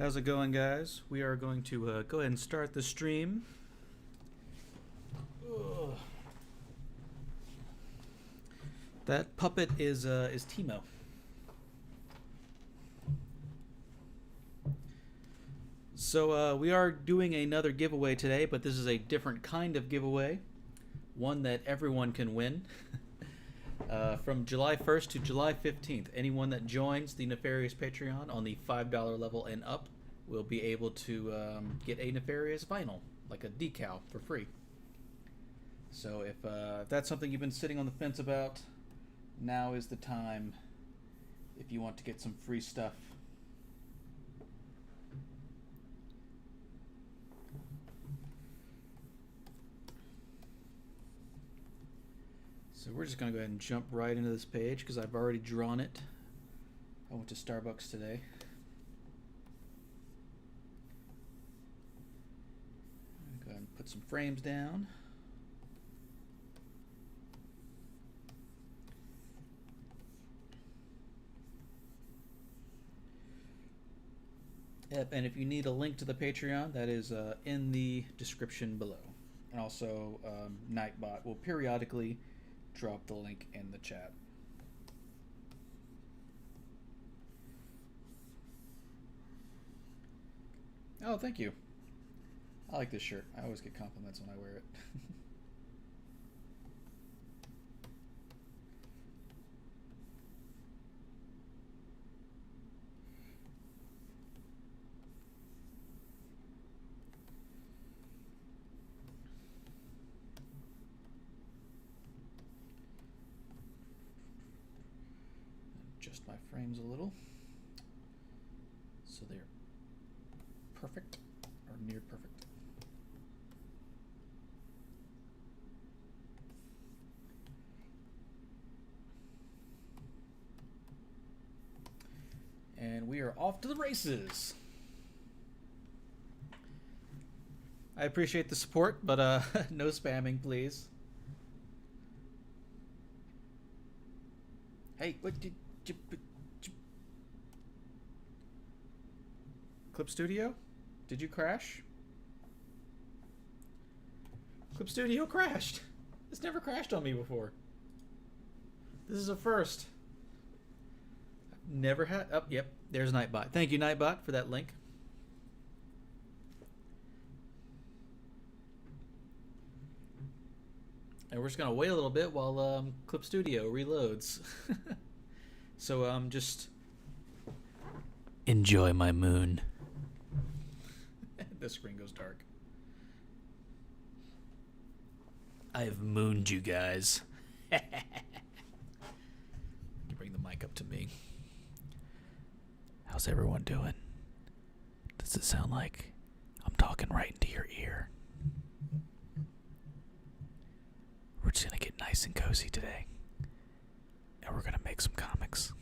How's it going, guys? We are going to go ahead and start the stream. Ugh. That puppet is Timo. So we are doing another giveaway today, but this is a different kind of giveaway, one that everyone can win. From July 1st to July 15th, anyone that joins the Nefarious Patreon on the $5 level and up will be able to get a Nefarious vinyl, like a decal, for free. So if that's something you've been sitting on the fence about, now is the time if you want to get some free stuff. So we're just going to go ahead and jump right into this page because I've already drawn it. I went to Starbucks today. Go ahead and put some frames down. Yep, and if you need a link to the Patreon, that is in the description below. And also, Nightbot will periodically drop the link in the chat. Oh, thank you. I like this shirt. I always get compliments when I wear it. Adjust my frames a little so they're perfect or near perfect. And we are off to the races. I appreciate the support, but no spamming, please. Hey, what did you... Clip Studio? Did you crash? Clip Studio crashed. It's never crashed on me before. This is a first. I've never had... Oh, yep. There's Nightbot. Thank you, Nightbot, for that link. And we're just going to wait a little bit while Clip Studio reloads. So just enjoy my moon. The screen goes dark. I have mooned you guys. You bring the mic up to me. How's everyone doing? Does it sound like I'm talking right into your ear? We're just gonna get nice and cozy today. And we're gonna make some comics.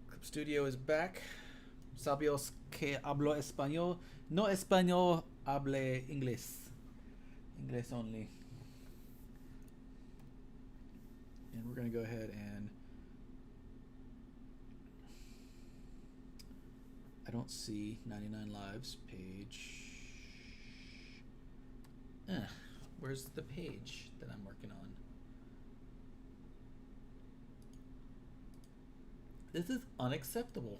Clip Studio is back. Sabios que hablo español. No español, hable inglés. Inglés only. And we're gonna go ahead and... I don't see 99 Lives page. Where's the page that I'm working on? This is unacceptable.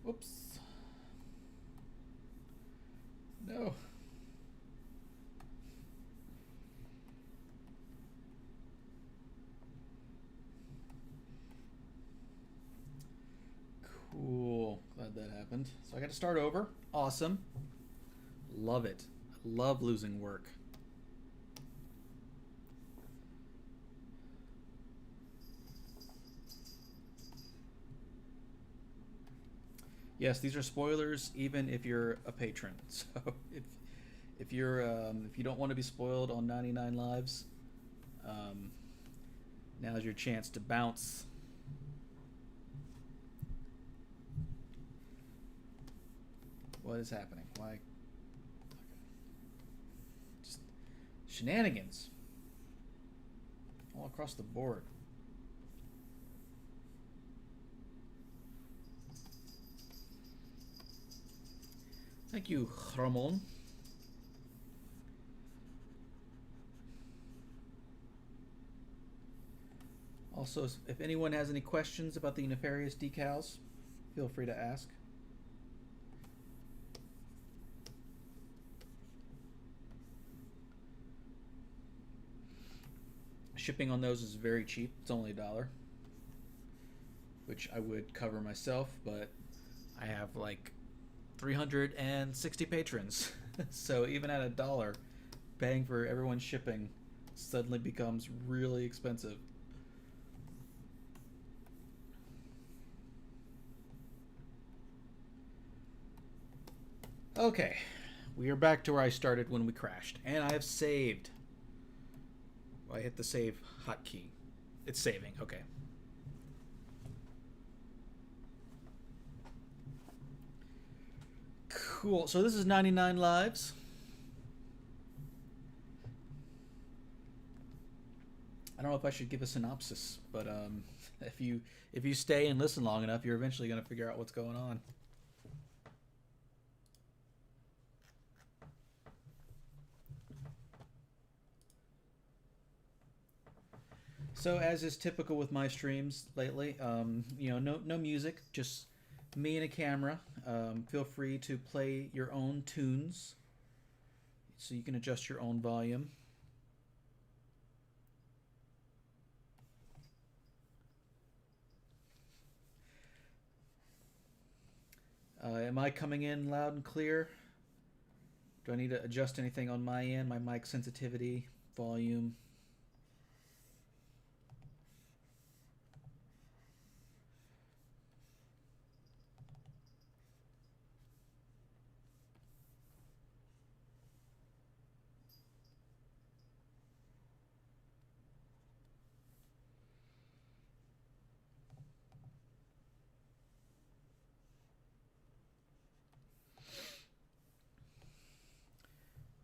Whoops. No. Cool. Glad that happened. So I got to start over. Awesome. Love it. I love losing work. Yes, these are spoilers even if you're a patron. So if you don't want to be spoiled on 99 Lives, now's your chance to bounce. What is happening? Why? Okay. Shenanigans. All across the board. Thank you, Ramon. Also, if anyone has any questions about the Nefarious decals, feel free to ask. Shipping on those is very cheap. It's only $1, which I would cover myself, but I have like 360 patrons. So even at $1, paying for everyone's shipping suddenly becomes really expensive. Okay, we are back to where I started when we crashed, and I have saved. I hit the save hotkey. It's saving, okay. Cool, so this is 99 lives. I don't know if I should give a synopsis, but if you stay and listen long enough, you're eventually going to figure out what's going on. So as is typical with my streams lately, you know, no music, just me and a camera. Feel free to play your own tunes, so you can adjust your own volume. Am I coming in loud and clear? Do I need to adjust anything on my end? My mic sensitivity, volume?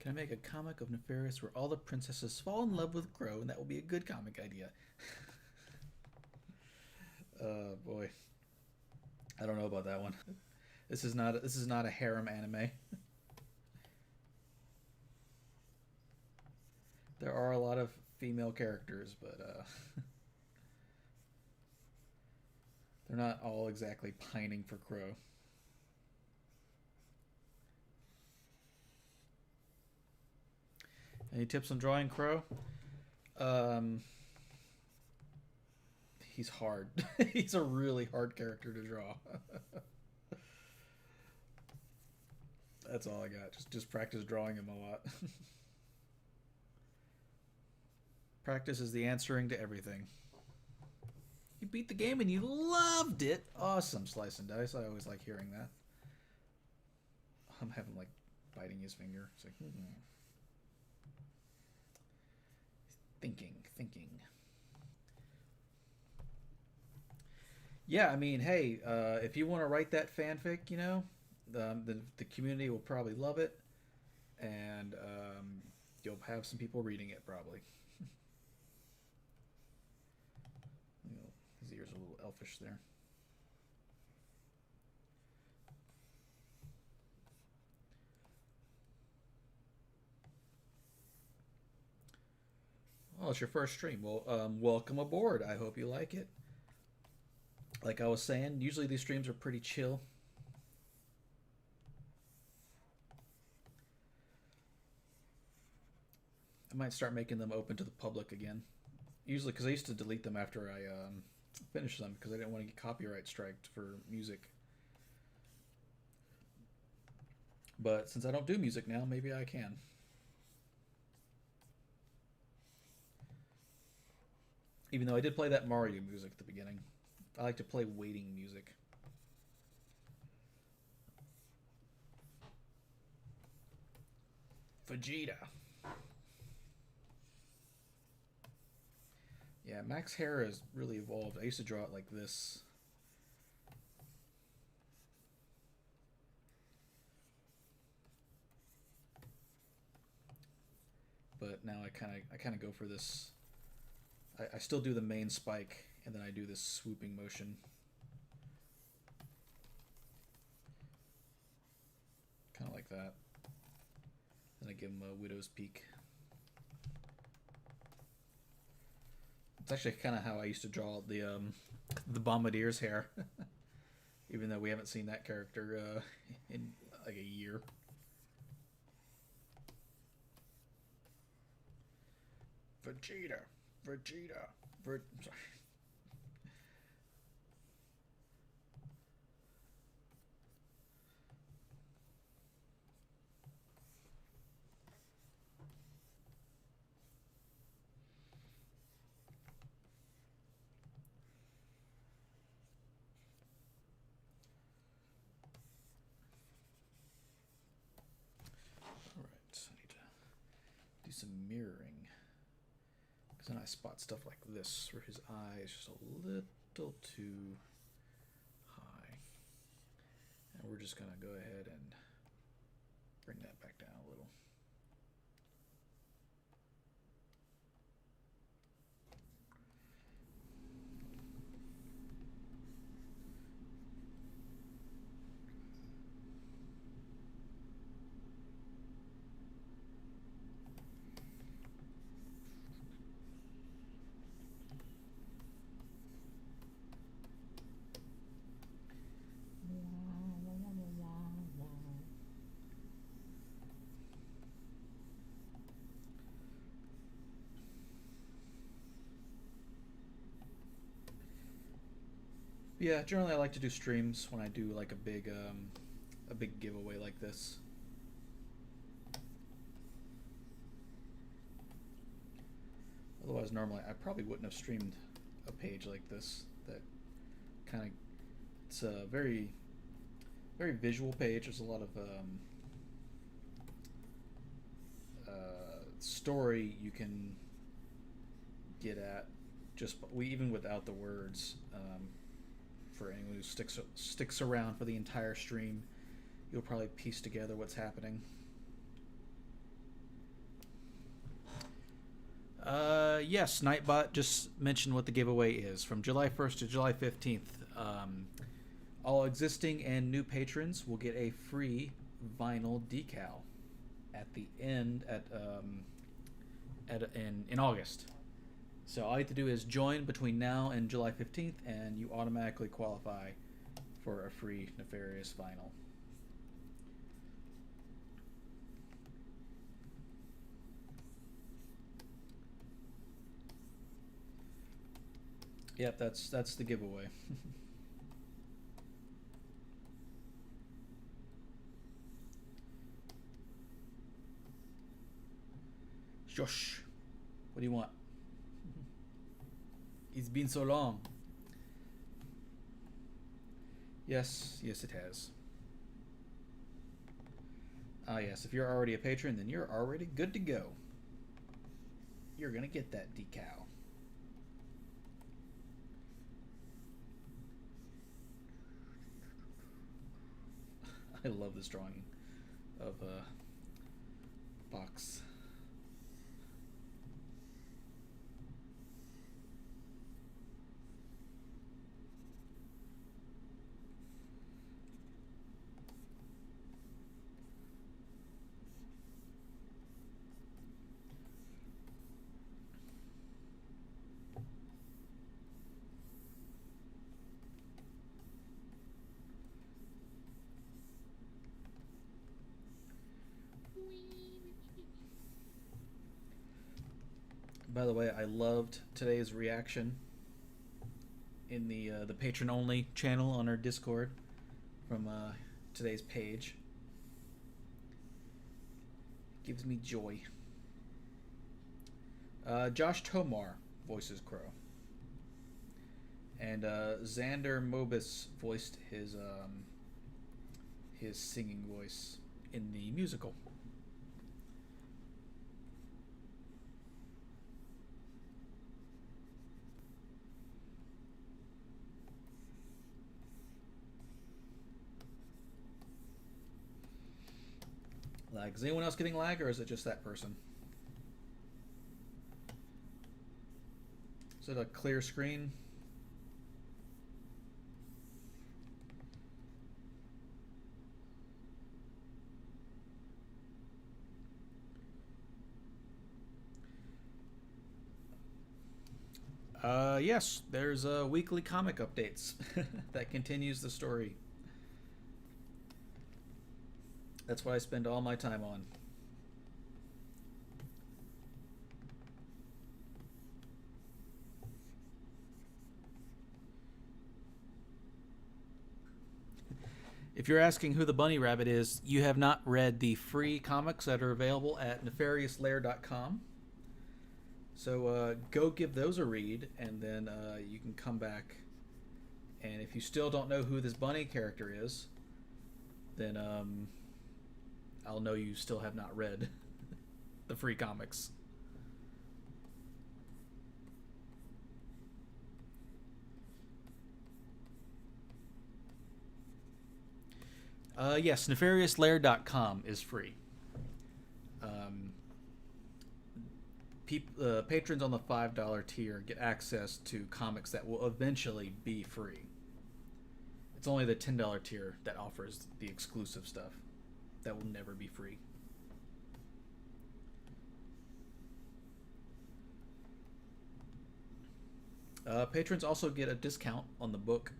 Can I make a comic of Nefarious where all the princesses fall in love with Crow, and that will be a good comic idea? Oh boy, I don't know about that one. This is not a harem anime. There are a lot of female characters, but they're not all exactly pining for Crow. Any tips on drawing Crow? He's hard. He's a really hard character to draw. That's all I got. Just practice drawing him a lot. Practice is the answering to everything. You beat the game and you loved it. Awesome, Slice and Dice. I always like hearing that. I'm having like biting his finger. It's like, Thinking. Yeah, I mean, hey, if you want to write that fanfic, you know, the community will probably love it, and you'll have some people reading it probably. You know, his ears are a little elfish there. Oh, it's your first stream. Well, welcome aboard. I hope you like it. Like I was saying, usually these streams are pretty chill. I might start making them open to the public again. Usually, because I used to delete them after I finished them because I didn't want to get copyright striked for music. But since I don't do music now, maybe I can. Even though I did play that Mario music at the beginning. I like to play waiting music. Vegeta. Yeah, Max hair has really evolved. I used to draw it like this. but now I kind of go for this. I still do the main spike, and then I do this swooping motion. Kind of like that. Then I give him a widow's peak. It's actually kind of how I used to draw the Bombardier's hair, even though we haven't seen that character in like a year. Vegeta. Sorry. All right, I need to do some mirroring. Because then I spot stuff like this, where his eye is just a little too high. And we're just going to go ahead and bring that back down a little. Yeah, generally I like to do streams when I do like a big giveaway like this. Otherwise, normally I probably wouldn't have streamed a page like this. That kind of, it's a very, very visual page. There's a lot of story you can get at just even without the words. For anyone who sticks around for the entire stream, you'll probably piece together what's happening. Yes, Nightbot just mentioned what the giveaway is. From July 1st to July 15th, all existing and new patrons will get a free vinyl decal at the end in August. So all you have to do is join between now and July 15th, and you automatically qualify for a free Nefarious vinyl. Yep, that's the giveaway. Josh, what do you want? It's been so long. Yes, it has. Ah, yes, if you're already a patron, then you're already good to go. You're gonna get that decal. I love this drawing of Box. By the way, I loved today's reaction in the patron only channel on our Discord from today's page. Gives me joy. Josh Tomar voices Crow, and Xander Mobus voiced his singing voice in the musical. Lag. Is anyone else getting lag, or is it just that person? Is it a clear screen? Yes, there's weekly comic updates that continues the story. That's what I spend all my time on. If you're asking who the bunny rabbit is, you have not read the free comics that are available at nefariouslair.com. So go give those a read, and then you can come back. And if you still don't know who this bunny character is, then I'll know you still have not read the free comics. Yes, nefarioslair.com is free. Patrons on the $5 tier get access to comics that will eventually be free. It's only the $10 tier that offers the exclusive stuff that will never be free. Patrons also get a discount on the book.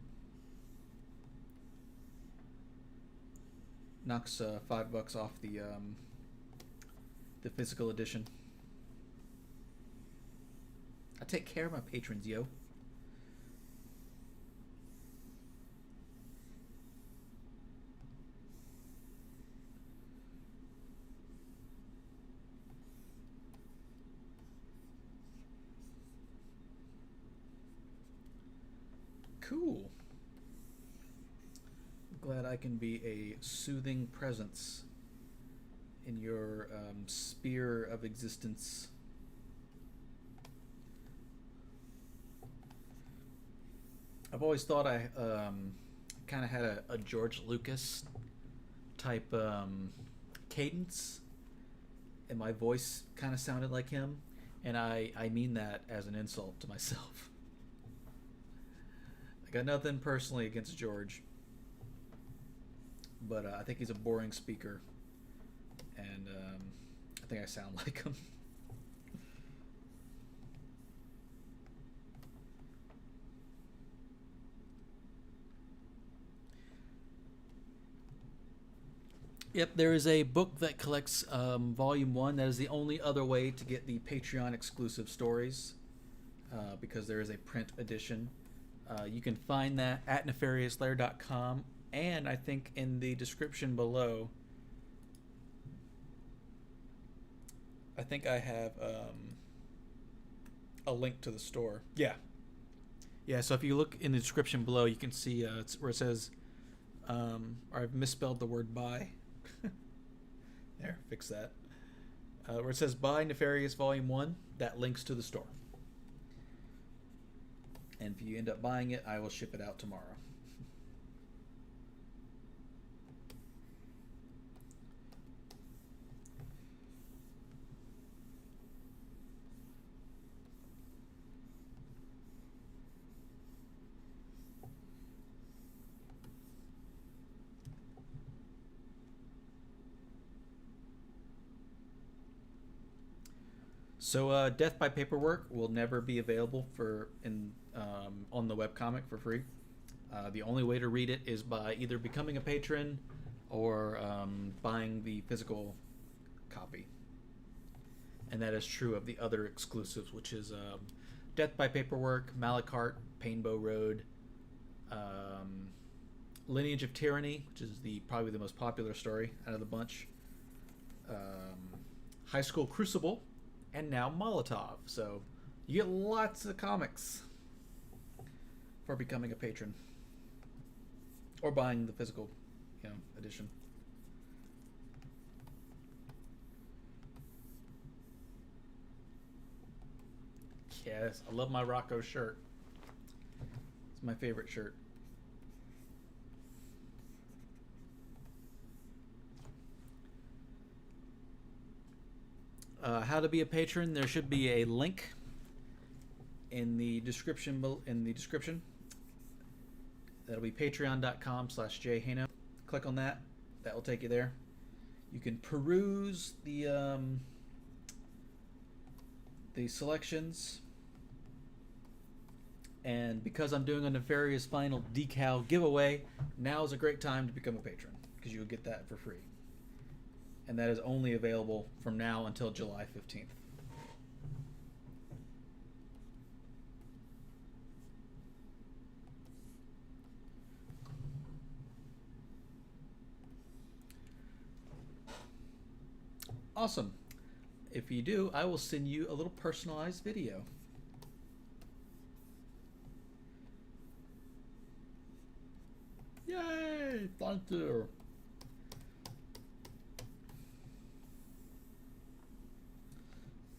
Knocks $5 off the physical edition. I take care of my patrons, yo. Cool. Glad I can be a soothing presence in your sphere of existence. I've always thought I kind of had a George Lucas type cadence, and my voice kind of sounded like him, and I mean that as an insult to myself. I got nothing personally against George, but I think he's a boring speaker, and I think I sound like him. Yep, there is a book that collects Volume 1. That is the only other way to get the Patreon exclusive stories, because there is a print edition. You can find that at nefarioslair.com, and I think in the description below, I think I have a link to the store. Yeah. Yeah, so if you look in the description below, you can see it's where it says, or I've misspelled the word buy. There, fix that. Where it says Buy Nefarious Volume 1, that links to the store. And if you end up buying it, I will ship it out tomorrow. So Death by Paperwork will never be available on the webcomic for free. The only way to read it is by either becoming a patron or buying the physical copy. And that is true of the other exclusives, which is Death by Paperwork, Malachart, Painbow Road, Lineage of Tyranny, which is probably the most popular story out of the bunch, High School Crucible, and now Molotov. So you get lots of comics for becoming a patron or buying the physical, edition. Yes, I love my Rocco shirt. It's my favorite shirt. How to be a patron, there should be a link in the description. That'll be patreon.com/jhano. Click on that. That will take you there. You can peruse the selections. And because I'm doing a Nefarious Final decal giveaway, now is a great time to become a patron, because you'll get that for free. And that is only available from now until July 15th. Awesome. If you do, I will send you a little personalized video. Yay! Thank you.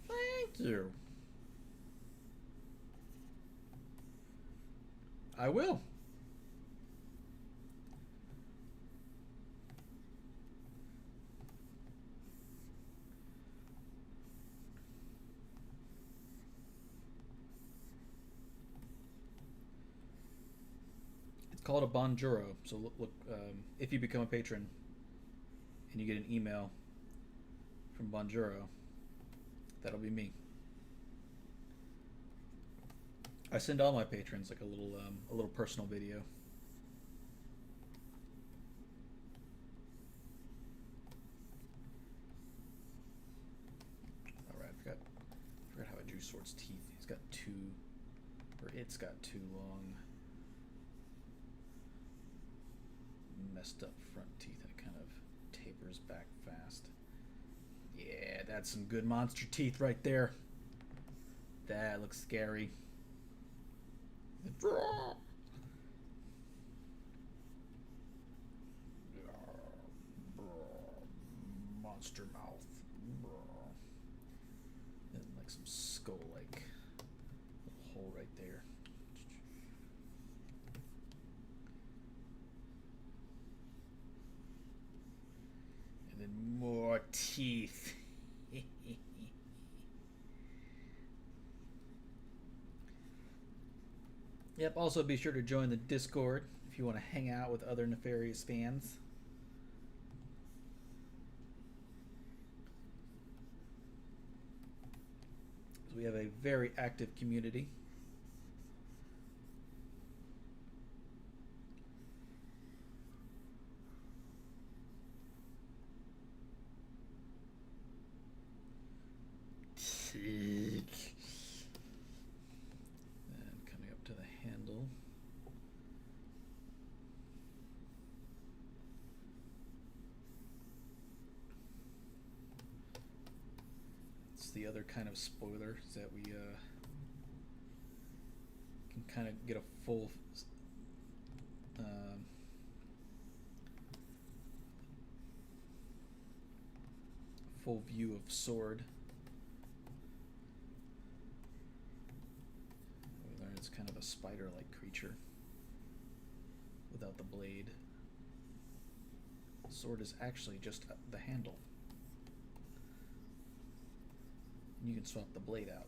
Thank you. I will. It's called a Bonjoro. So look, if you become a patron and you get an email from Bonjoro, that'll be me. I send all my patrons like a little personal video. All right, I forgot how I drew Sword's teeth. He's got two, or it's got too long, messed up front teeth, and it kind of tapers back fast. Yeah, that's some good monster teeth right there. That looks scary. Monster mouth. And like some skull-like little hole right there. And then more teeth. Yep, also be sure to join the Discord if you want to hang out with other Nefarious fans. So we have a very active community. And coming up to the handle. It's the other kind of spoiler, is that we can kind of get a full full view of Sword. We learn it's kind of a spider-like creature without the blade. Sword is actually just the handle. And you can swap the blade out.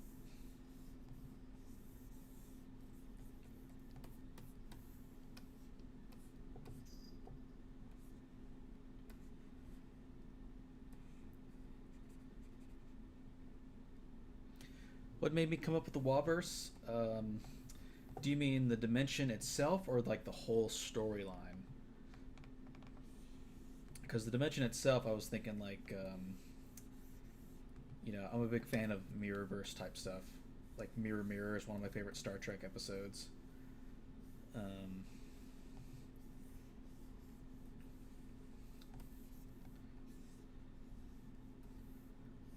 What made me come up with the Waverse? Do you mean the dimension itself, or like the whole storyline? Because the dimension itself, I was thinking like, you know, I'm a big fan of Mirrorverse type stuff. Like Mirror Mirror is one of my favorite Star Trek episodes.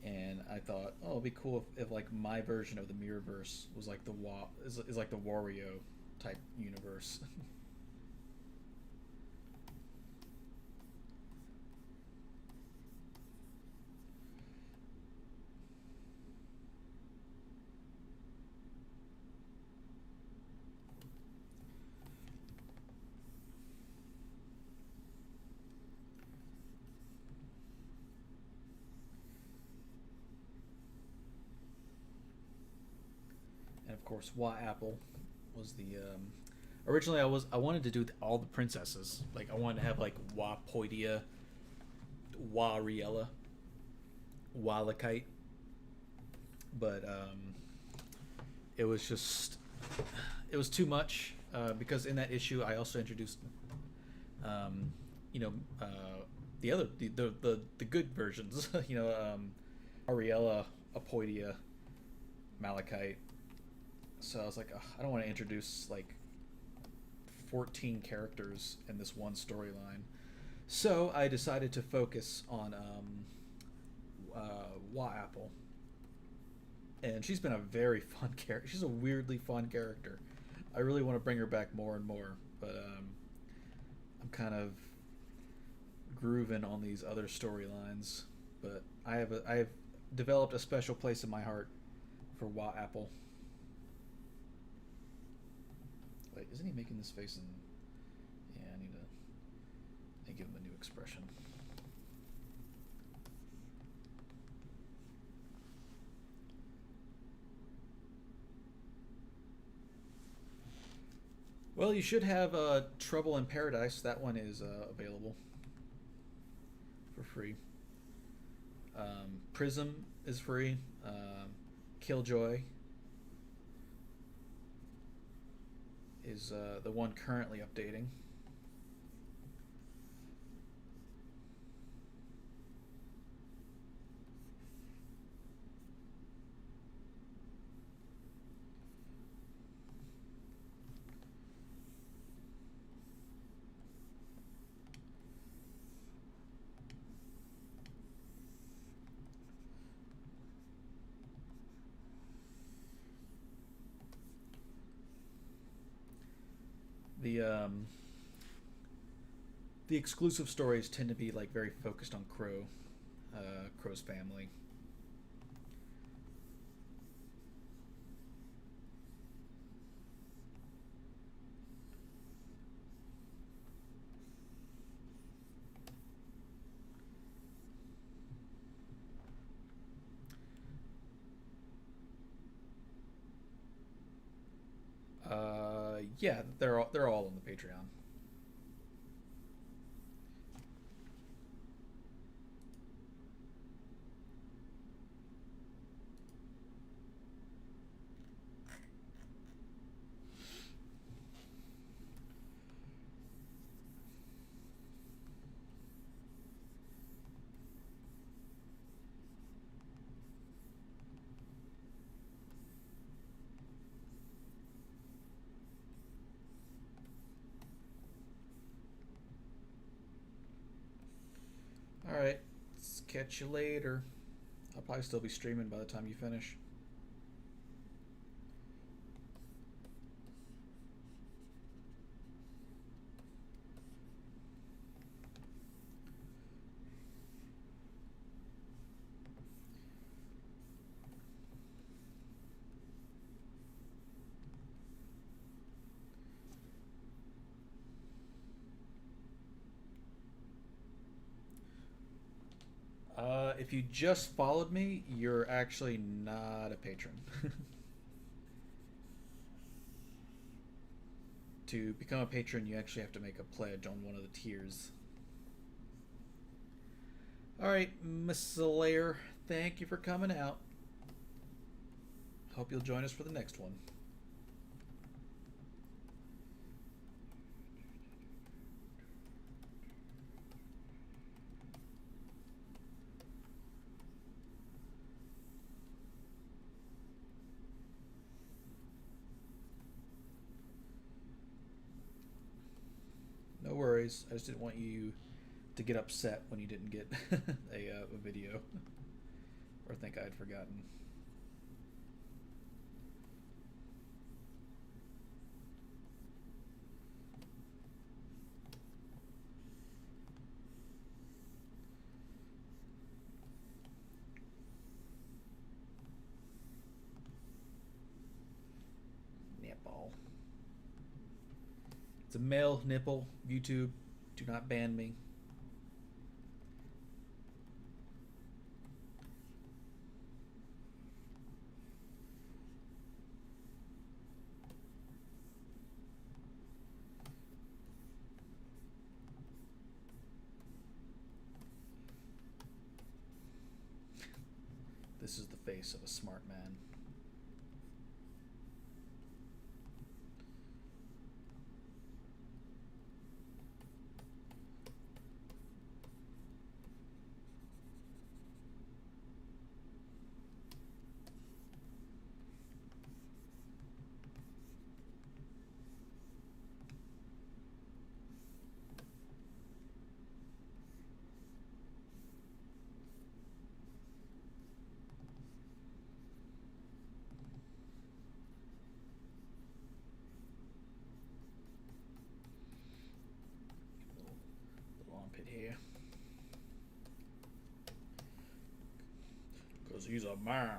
And I thought, oh, it'd be cool if like my version of the Mirrorverse was like is like the Wario type universe. course, Wa Apple was the originally I wanted to do all the princesses. Like I wanted to have like Wa Poidia, Wa Riella, Walakite, but it was just it was too much because in that issue I also introduced you know the other the good versions you know Ariella, Apoidia, Malachite. So I was like, ugh, I don't want to introduce like 14 characters in this one storyline. So I decided to focus on Wa Apple, and she's been a very fun character. She's a weirdly fun character. I really want to bring her back more and more, but I'm kind of grooving on these other storylines. But I have developed a special place in my heart for Wa Apple. Wait, isn't he making this face? And yeah, I need to give him a new expression. Well, you should have Trouble in Paradise. That one is available for free. Prism is free. Killjoy is the one currently updating. The exclusive stories tend to be like very focused on Crow's family. Yeah, they're all on the Patreon. All right, let's catch you later. I'll probably still be streaming by the time you finish. If you just followed me, you're actually not a patron. To become a patron, you actually have to make a pledge on one of the tiers. Alright, Miss Slayer, thank you for coming out. Hope you'll join us for the next one. No worries. I just didn't want you to get upset when you didn't get a video or think I had forgotten. Nipple. It's a male nipple. YouTube, do not ban me. This is the face of a smart man. Little armpit here. Because he's a man.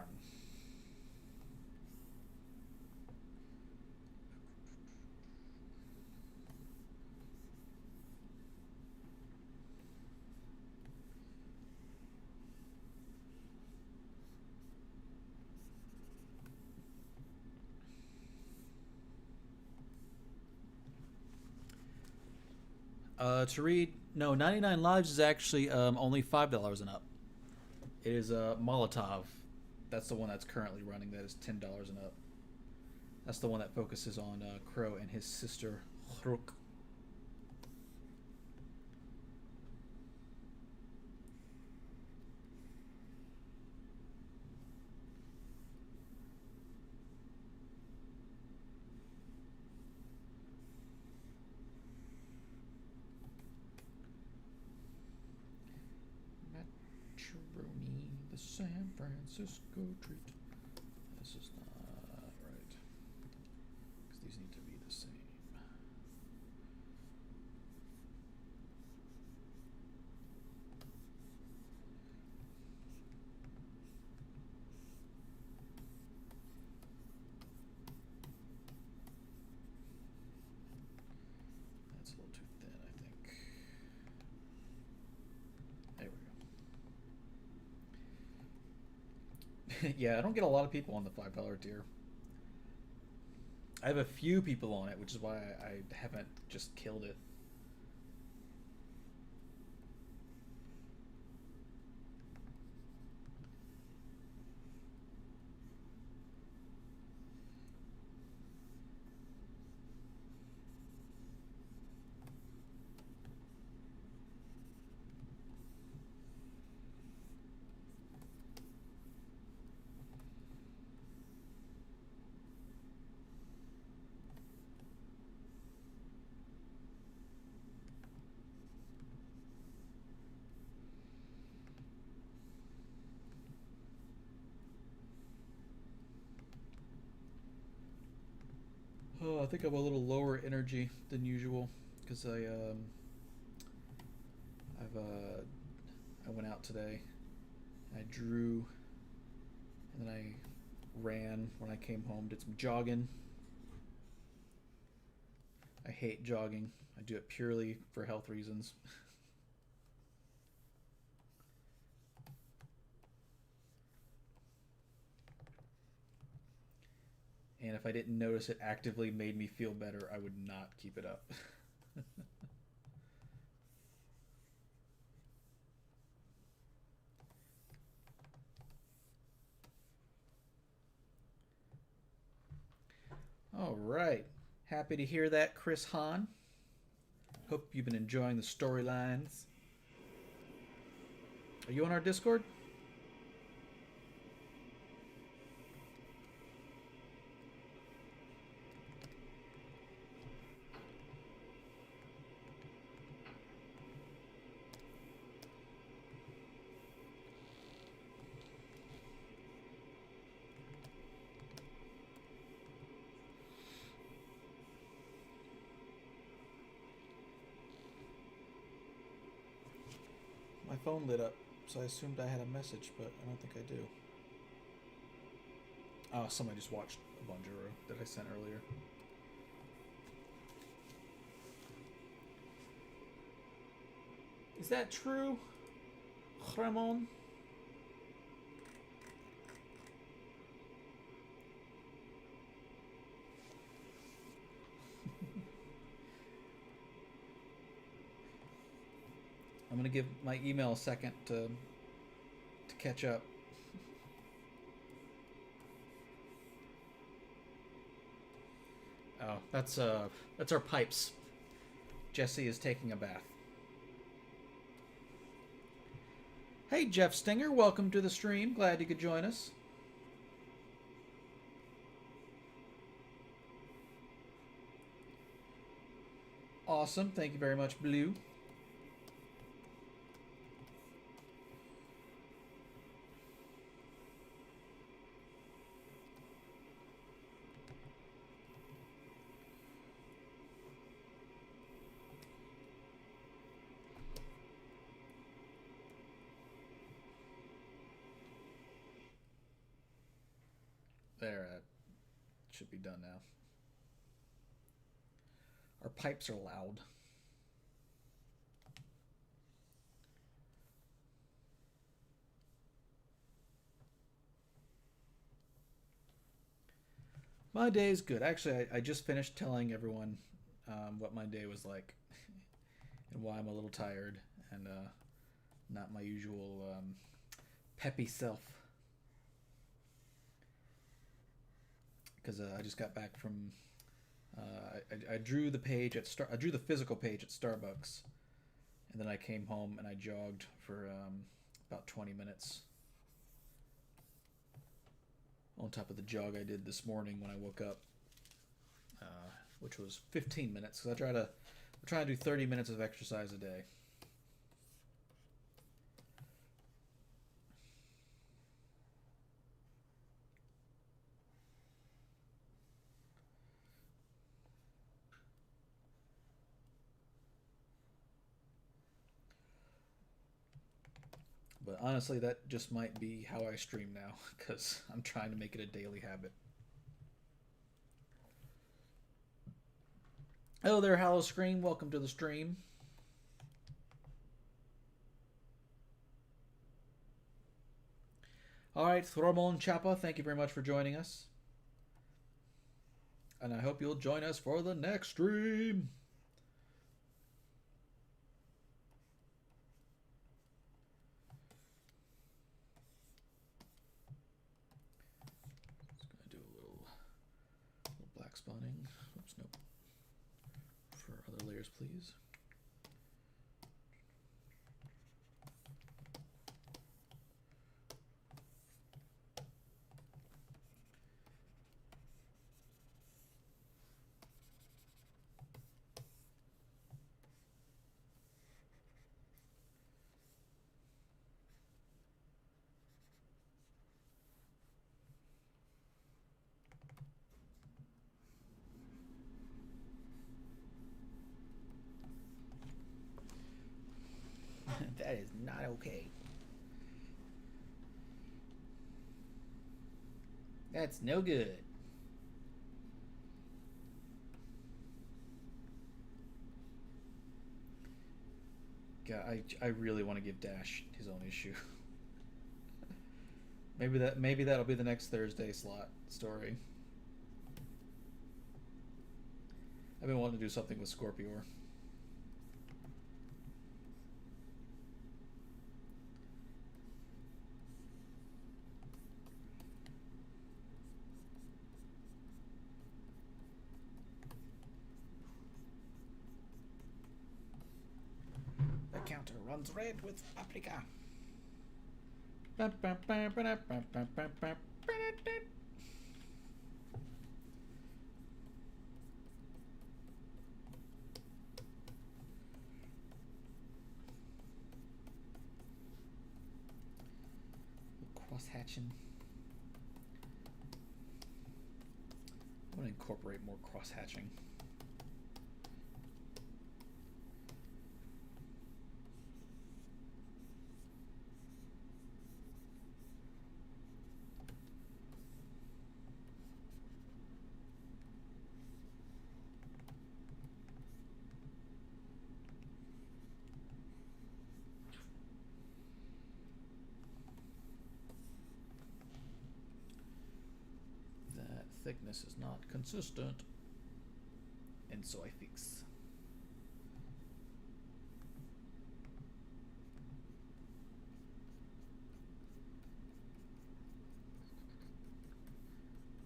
To read, no, 99 Lives is actually only $5 and up. It is Molotov. That's the one that's currently running. That is $10 and up. That's the one that focuses on Crow and his sister, Hruk. Macaroni, the San Francisco treat. This is not right. Because these need to be the same. That's a little too thin, I think. There we go. Yeah, I don't get a lot of people on the $5 tier. I have a few people on it, which is why I haven't just killed it. Oh, I think I'm a little lower energy than usual because I went out today. I drew, and then I ran when I came home. Did some jogging. I hate jogging. I do it purely for health reasons. And if I didn't notice it actively made me feel better, I would not keep it up. All right. Happy to hear that, Chris Hahn. Hope you've been enjoying the storylines. Are you on our Discord? My phone lit up, so I assumed I had a message, but I don't think I do. Oh, somebody just watched a Bonjoro that I sent earlier. Is that true, Ramon? I'm gonna give my email a second to catch up. Oh, that's our pipes. Jesse is taking a bath. Hey, Jeff Stinger, welcome to the stream. Glad you could join us. Awesome. Thank you very much, Blue. There, should be done now. Our pipes are loud. My day is good. Actually, I just finished telling everyone what my day was like and why I'm a little tired and not my usual peppy self. Because I just got back from I drew the page at I drew the physical page at Starbucks, and then I came home and I jogged for about 20 minutes on top of the jog I did this morning when I woke up, which was 15 minutes. Because I try to do 30 minutes of exercise a day. But honestly, that just might be how I stream now, because I'm trying to make it a daily habit. Hello there, Hallow Scream. Welcome to the stream. All right, Thormon Chapa, thank you very much for joining us. And I hope you'll join us for the next stream. Spawning. Oops, nope. For other layers, please. That is not okay. That's no good. God, I really want to give Dash his own issue. maybe that'll be the next Thursday slot story. I've been wanting to do something with Scorpior. The counter runs red with paprika. Cross hatching. I want to incorporate more cross hatching. Thickness is not consistent, and so I fix.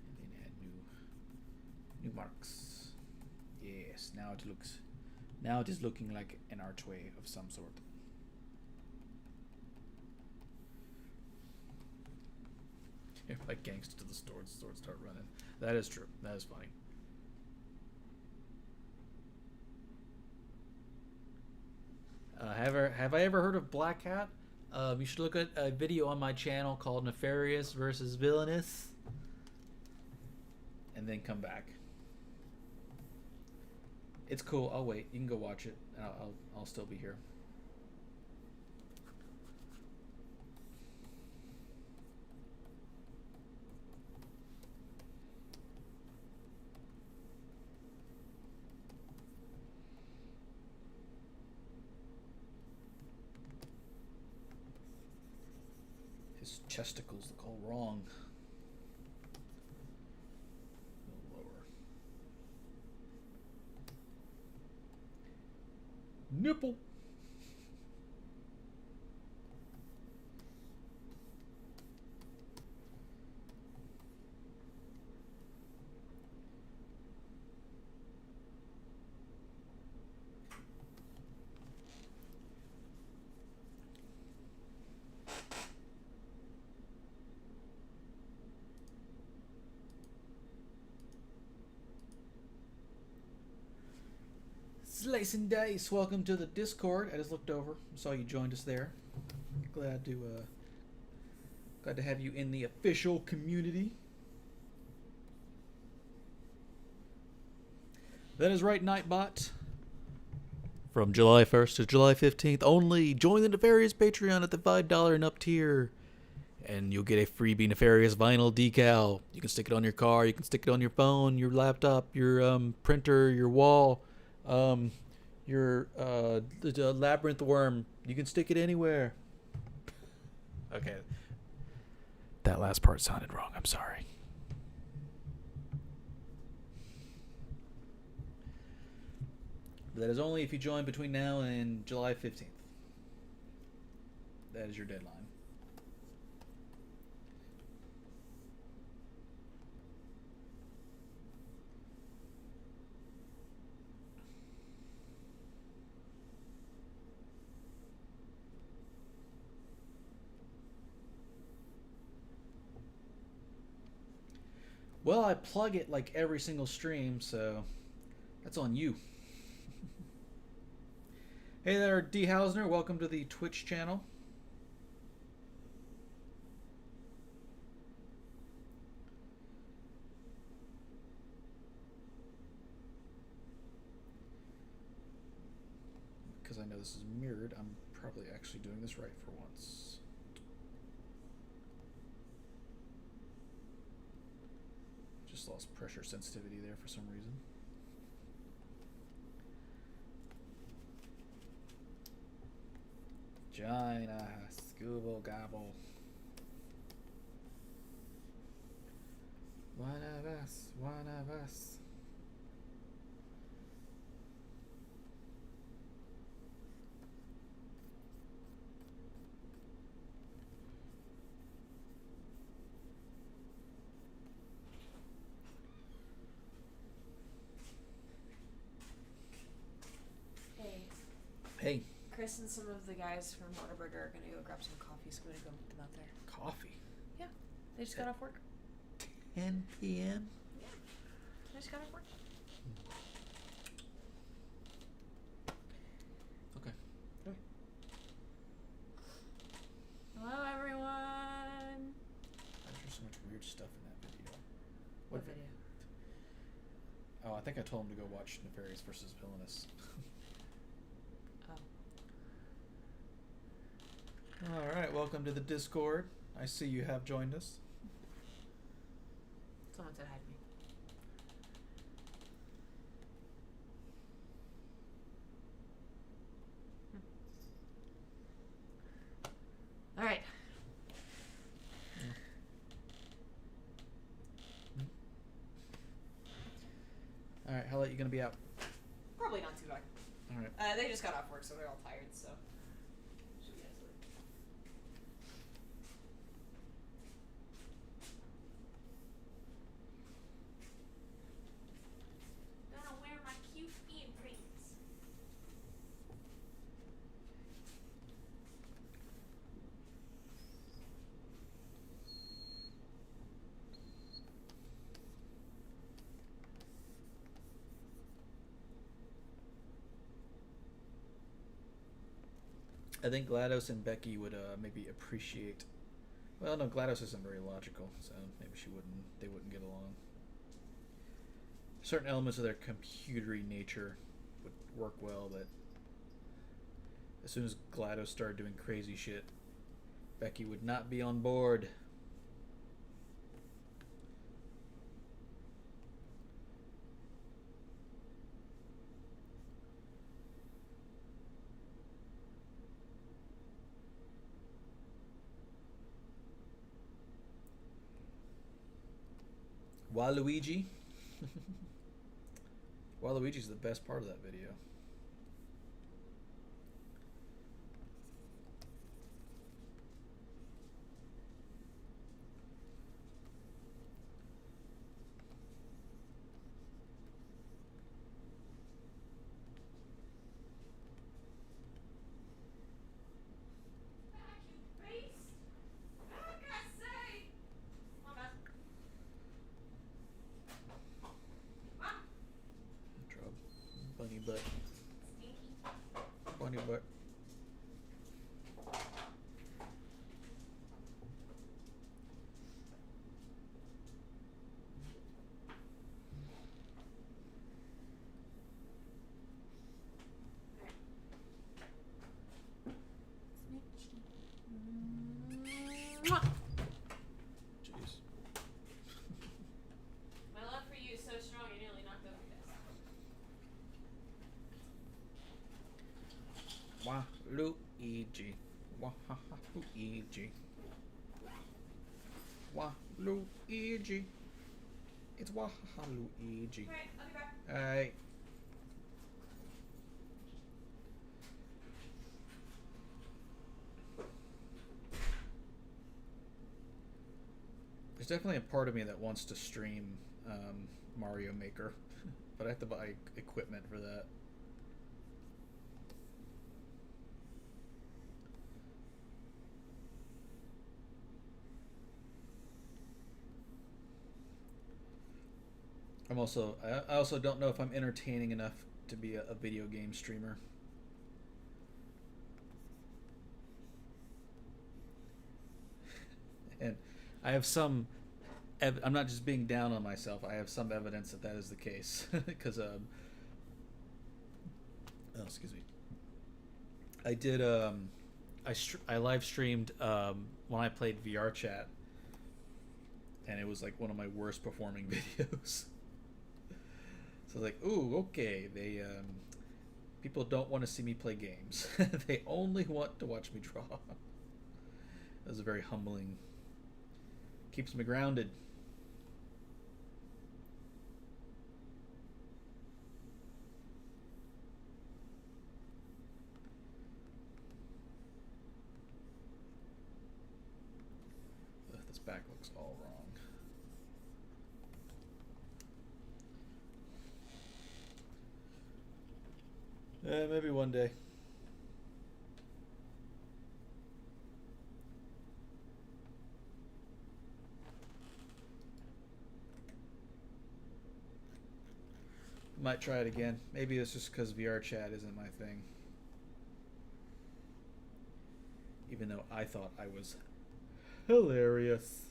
And then add new marks. Yes, now it looks. Now it is looking like an archway of some sort. If I gangster to the swords start running. That is true. That is funny. Have I ever heard of Black Hat? You should look at a video on my channel called Nefarious versus Villainous, and then come back. It's cool. I'll wait. You can go watch it. I'll still be here. His chesticles look all wrong. A little lower. Nipple. Slice and Dice, welcome to the Discord. I just looked over, saw you joined us there. Glad to have you in the official community. That is right, Nightbot. From July 1st to July 15th only, join the Nefarious Patreon at the $5 and up tier, and you'll get a freebie Nefarious vinyl decal. You can stick it on your car, you can stick it on your phone, your laptop, your printer, your wall. Your the labyrinth worm. You can stick it anywhere. Okay. That last part sounded wrong. I'm sorry. That is only if you join between now and July 15th. That is your deadline. Well, I plug it like every single stream, so that's on you. Hey there, D. Hausner. Welcome to the Twitch channel. Because I know this is mirrored, I'm probably actually doing this right for once. Just lost pressure sensitivity there for some reason. China, Scooble Gobble. One of us, one of us. Hey. Chris and some of the guys from Whataburger are going to go grab some coffee, so I'm going to go meet them out there. Coffee? Yeah. They just got off work. 10 p.m.? Yeah. They just got off work. Okay. Okay. Hello, everyone. There's so much weird stuff in that video. What video? Oh, I think I told him to go watch Nefarious versus Villainous. Alright, welcome to the Discord. I see you have joined us. Someone said hi to me. Alright. Alright, how late you gonna be out? Probably not too bad. Alright. They just got off work, so they're all tired, so. Should be nice. Gonna wear my cute I think GLaDOS and Becky would maybe appreciate. Well, no, GLaDOS isn't very logical, so maybe she wouldn't. They wouldn't get along. Certain elements of their computery nature would work well, but as soon as GLaDOS started doing crazy shit, Becky would not be on board. Waluigi. Waluigi's the best part of that video. Bunny butt. Bunny butt. Jeez. My love for you is so strong, I nearly knocked over this. Waluigi. Waluigi. Waluigi. It's Waluigi. Alright, I'll be back. Alright. There's definitely a part of me that wants to stream Mario Maker, but I have to buy equipment for that. I also don't know if I'm entertaining enough to be a video game streamer. And I have some I'm not just being down on myself. I have some evidence that that is the case because oh, excuse me. I did I live streamed when I played VR chat, and it was like one of my worst performing videos. So like, ooh, okay, they people don't want to see me play games. They only want to watch me draw. That was a very humbling. Keeps me grounded. Ugh, this back looks all wrong. Maybe one day. Might try it again. Maybe it's just because VR chat isn't my thing. Even though I thought I was hilarious.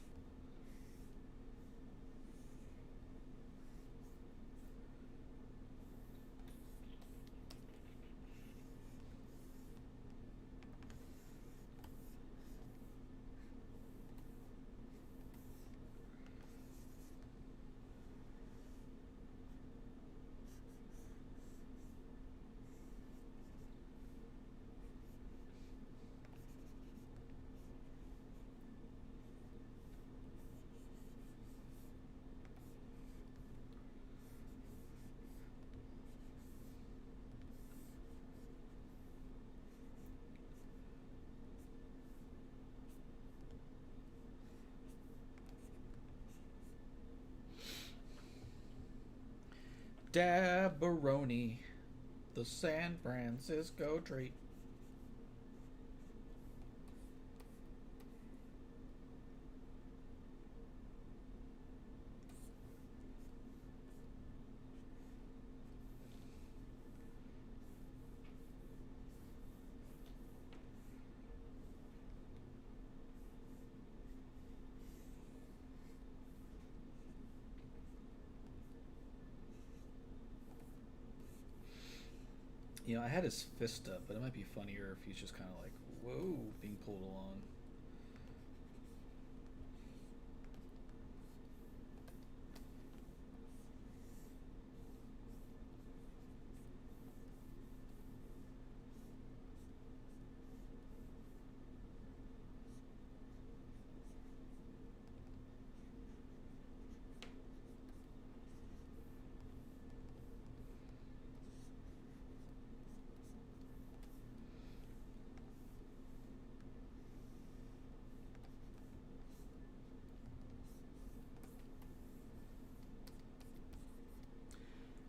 Dabaroni, the San Francisco treat. I had his fist up, but it might be funnier if he's just kind of like, whoa, being pulled along.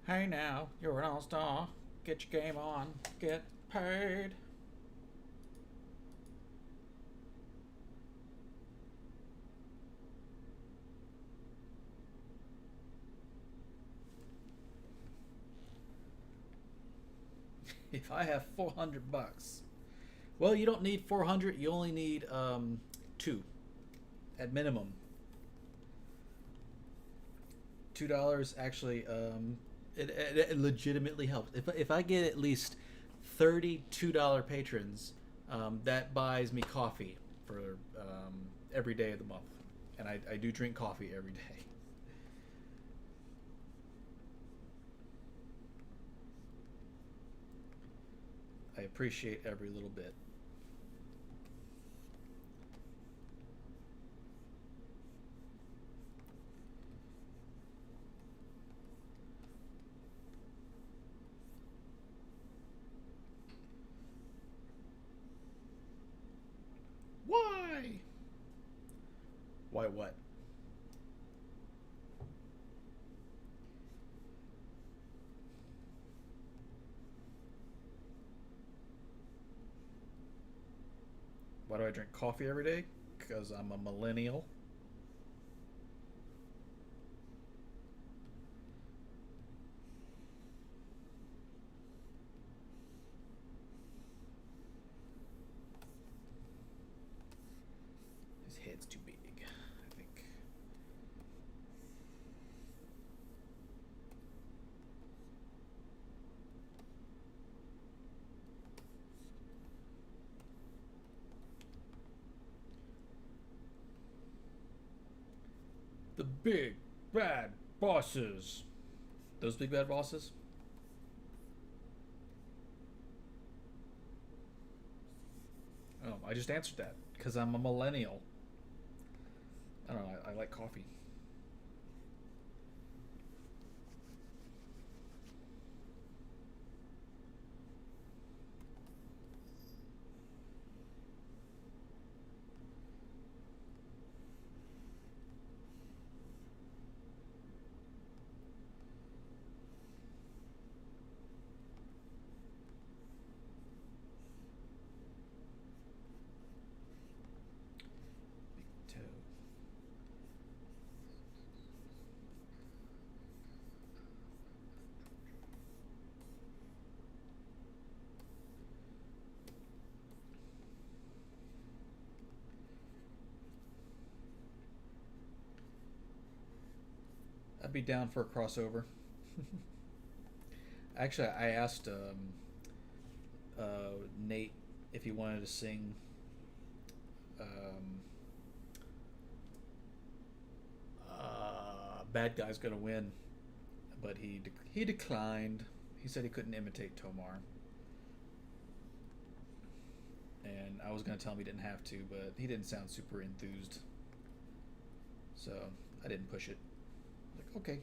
Hey now, you're an all-star. Get your game on. Get paid. If I have $400, well, you don't need 400. You only need two, at minimum. $2 actually it legitimately helps. If I get at least $32 patrons, that buys me coffee for every day of the month, and I do drink coffee every day. I appreciate every little bit. Why? Why what? Why do I drink coffee every day? Because I'm a millennial. His head's too big, I think. The big bad bosses. Those big bad bosses? Oh, I just answered that because I'm a millennial. I don't know. I like coffee. Big toe. I'd be down for a crossover. Actually, I asked Nate if he wanted to sing um, "Bad Guy's Gonna Win," but he declined. He said he couldn't imitate Tomar, and I was gonna tell him he didn't have to, but he didn't sound super enthused, so I didn't push it. Like, okay.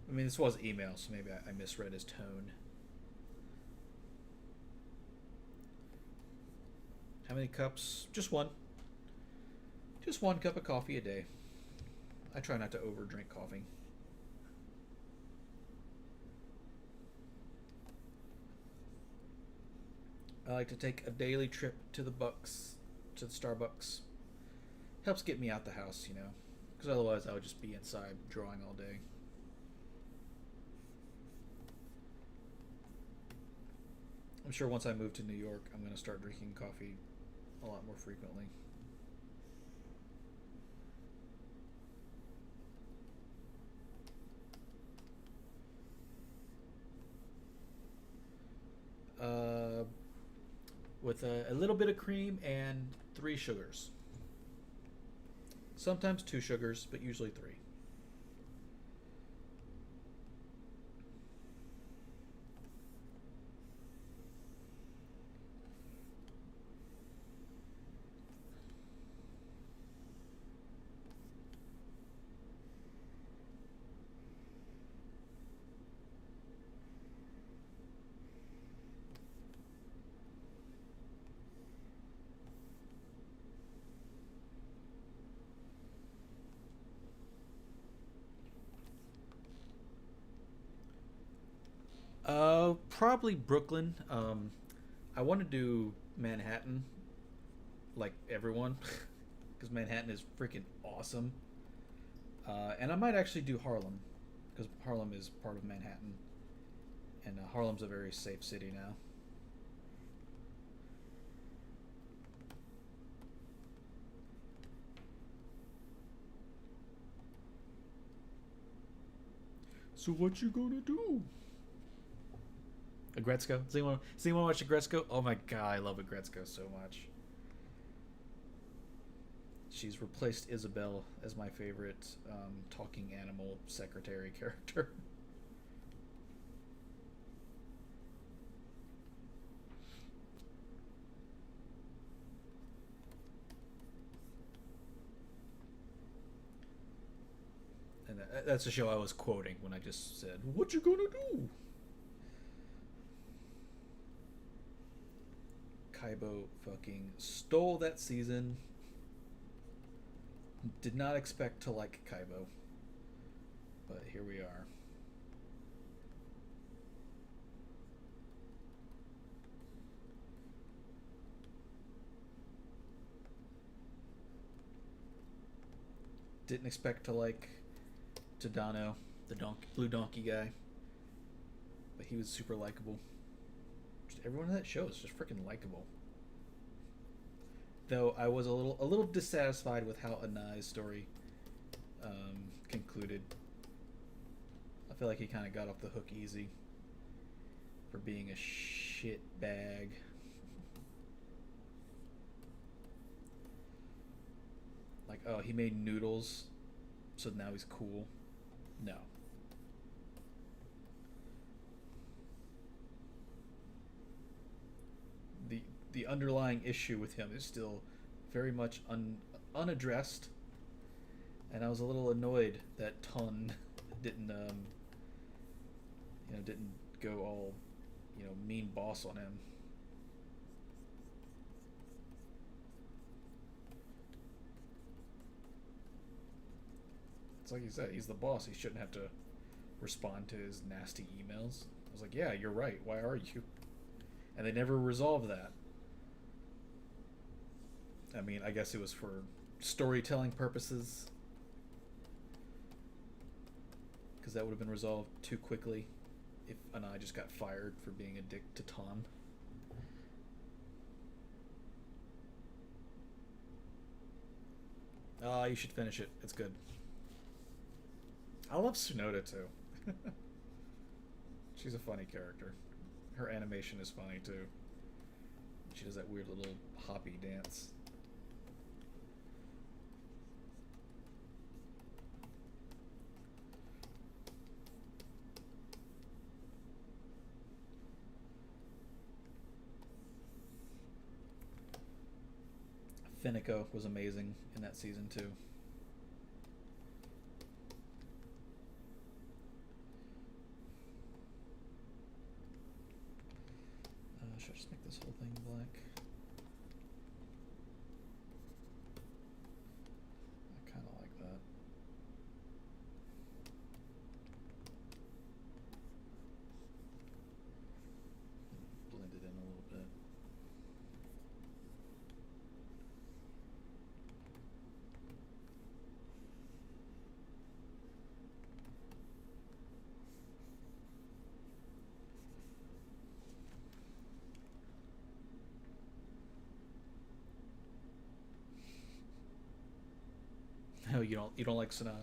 I mean, this was email, so maybe I misread his tone. How many cups? Just one. Just one cup of coffee a day. I try not to overdrink coffee. I like to take a daily trip to the Starbucks. Helps get me out the house, because otherwise I would just be inside drawing all day. I'm sure once I move to New York, I'm going to start drinking coffee a lot more frequently. with a little bit of cream and 3 sugars. Sometimes 2 sugars, but usually 3. Probably Brooklyn. I want to do Manhattan, like everyone, because Manhattan is freaking awesome. And I might actually do Harlem, because Harlem is part of Manhattan, and Harlem's a very safe city now. So what you gonna do? Agretzko? Does anyone watch Agretzko? Oh my god, I love Agretzko so much. She's replaced Isabel as my favorite talking animal secretary character. And that's the show I was quoting when I just said, "What you gonna do?" Kaibo fucking stole that season. Did not expect to like Kaibo, but here we are. Didn't expect to like Tadano, the blue donkey guy, but he was super likable. Just everyone in that show is just freaking likable. Though I was a little dissatisfied with how Anai's story concluded. I feel like he kind of got off the hook easy for being a shit bag. Like, oh, he made noodles, so now he's cool. No. The underlying issue with him is still very much unaddressed, and I was a little annoyed that Ton didn't didn't go all mean boss on him. It's like you said, he's the boss. He shouldn't have to respond to his nasty emails. I was like, yeah, you're right. Why are you? And they never resolved that. I mean, I guess it was for storytelling purposes, because that would have been resolved too quickly if Anai just got fired for being a dick to Ton. You should finish it. It's good. I love Tsunoda too. She's a funny character. Her animation is funny too. She does that weird little hoppy dance. Finico was amazing in that season too. Should I just make this whole thing black? I kind of like that. Blend it in a little bit. Oh, you don't like Sonata?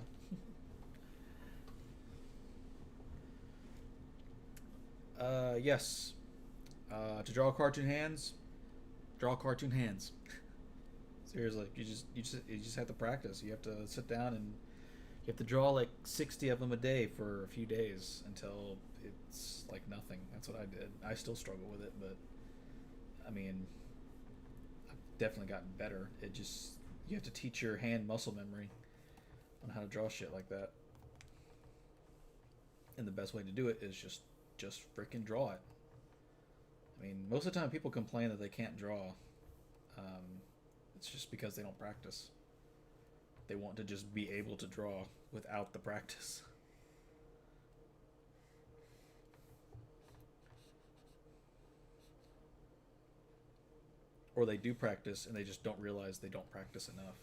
Yes. To draw cartoon hands, Draw cartoon hands. Seriously, you just have to practice. You have to sit down and you have to draw like 60 of them a day for a few days until it's like nothing. That's what I did. I still struggle with it, but I mean, I've definitely gotten better. It just you have to teach your hand muscle memory on how to draw shit like that. And the best way to do it is just freaking draw it. I mean, most of the time people complain that they can't draw. It's just because they don't practice. They want to just be able to draw without the practice. Or they do practice and they just don't realize they don't practice enough.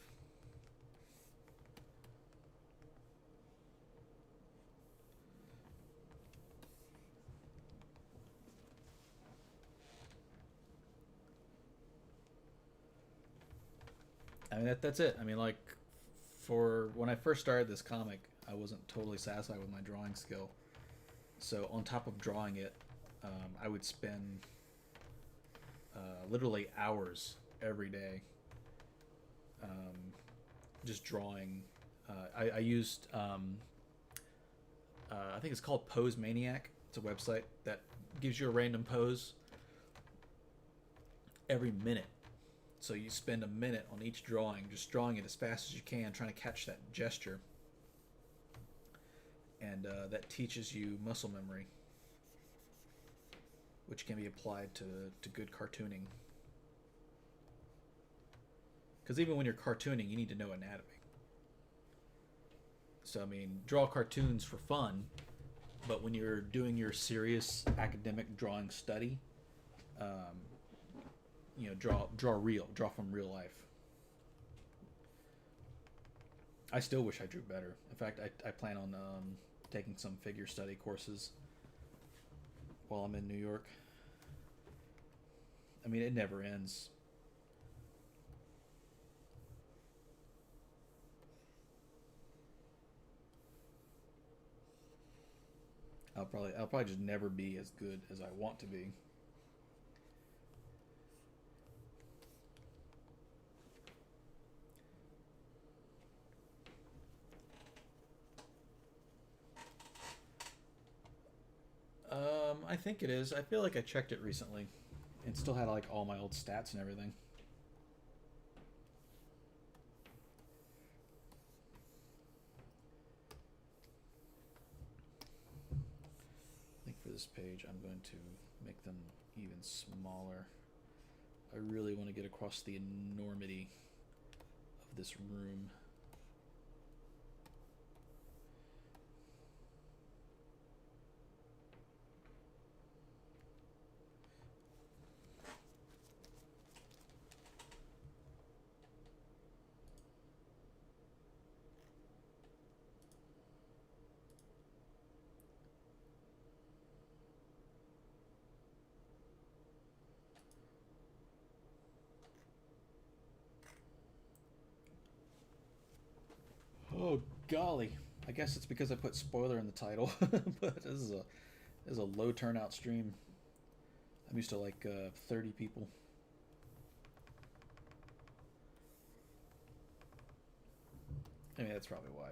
I mean, that's it. I mean, like, for when I first started this comic, I wasn't totally satisfied with my drawing skill. So on top of drawing it, I would spend literally hours every day just drawing. I used, I think it's called Pose Maniac. It's a website that gives you a random pose every minute. So you spend a minute on each drawing, just drawing it as fast as you can, trying to catch that gesture. And that teaches you muscle memory, which can be applied to good cartooning. Because even when you're cartooning, you need to know anatomy. So, I mean, draw cartoons for fun, but when you're doing your serious academic drawing study, draw from real life. I still wish I drew better. In fact, I plan on taking some figure study courses while I'm in New York. I mean, it never ends. I'll probably just never be as good as I want to be. I think it is. I feel like I checked it recently. It still had like all my old stats and everything. I think for this page I'm going to make them even smaller. I really want to get across the enormity of this room. Oh golly! I guess it's because I put spoiler in the title, but this is a low turnout stream. I'm used to like 30 people. I mean, that's probably why.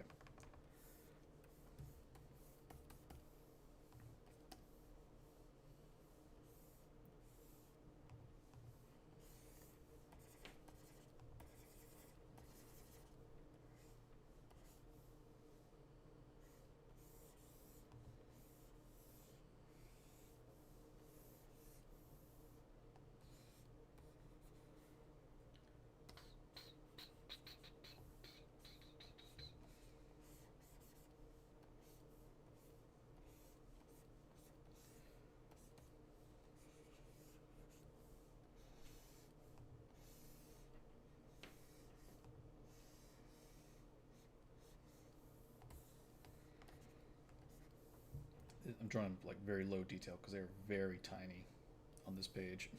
I'm drawing like very low detail because they're very tiny on this page.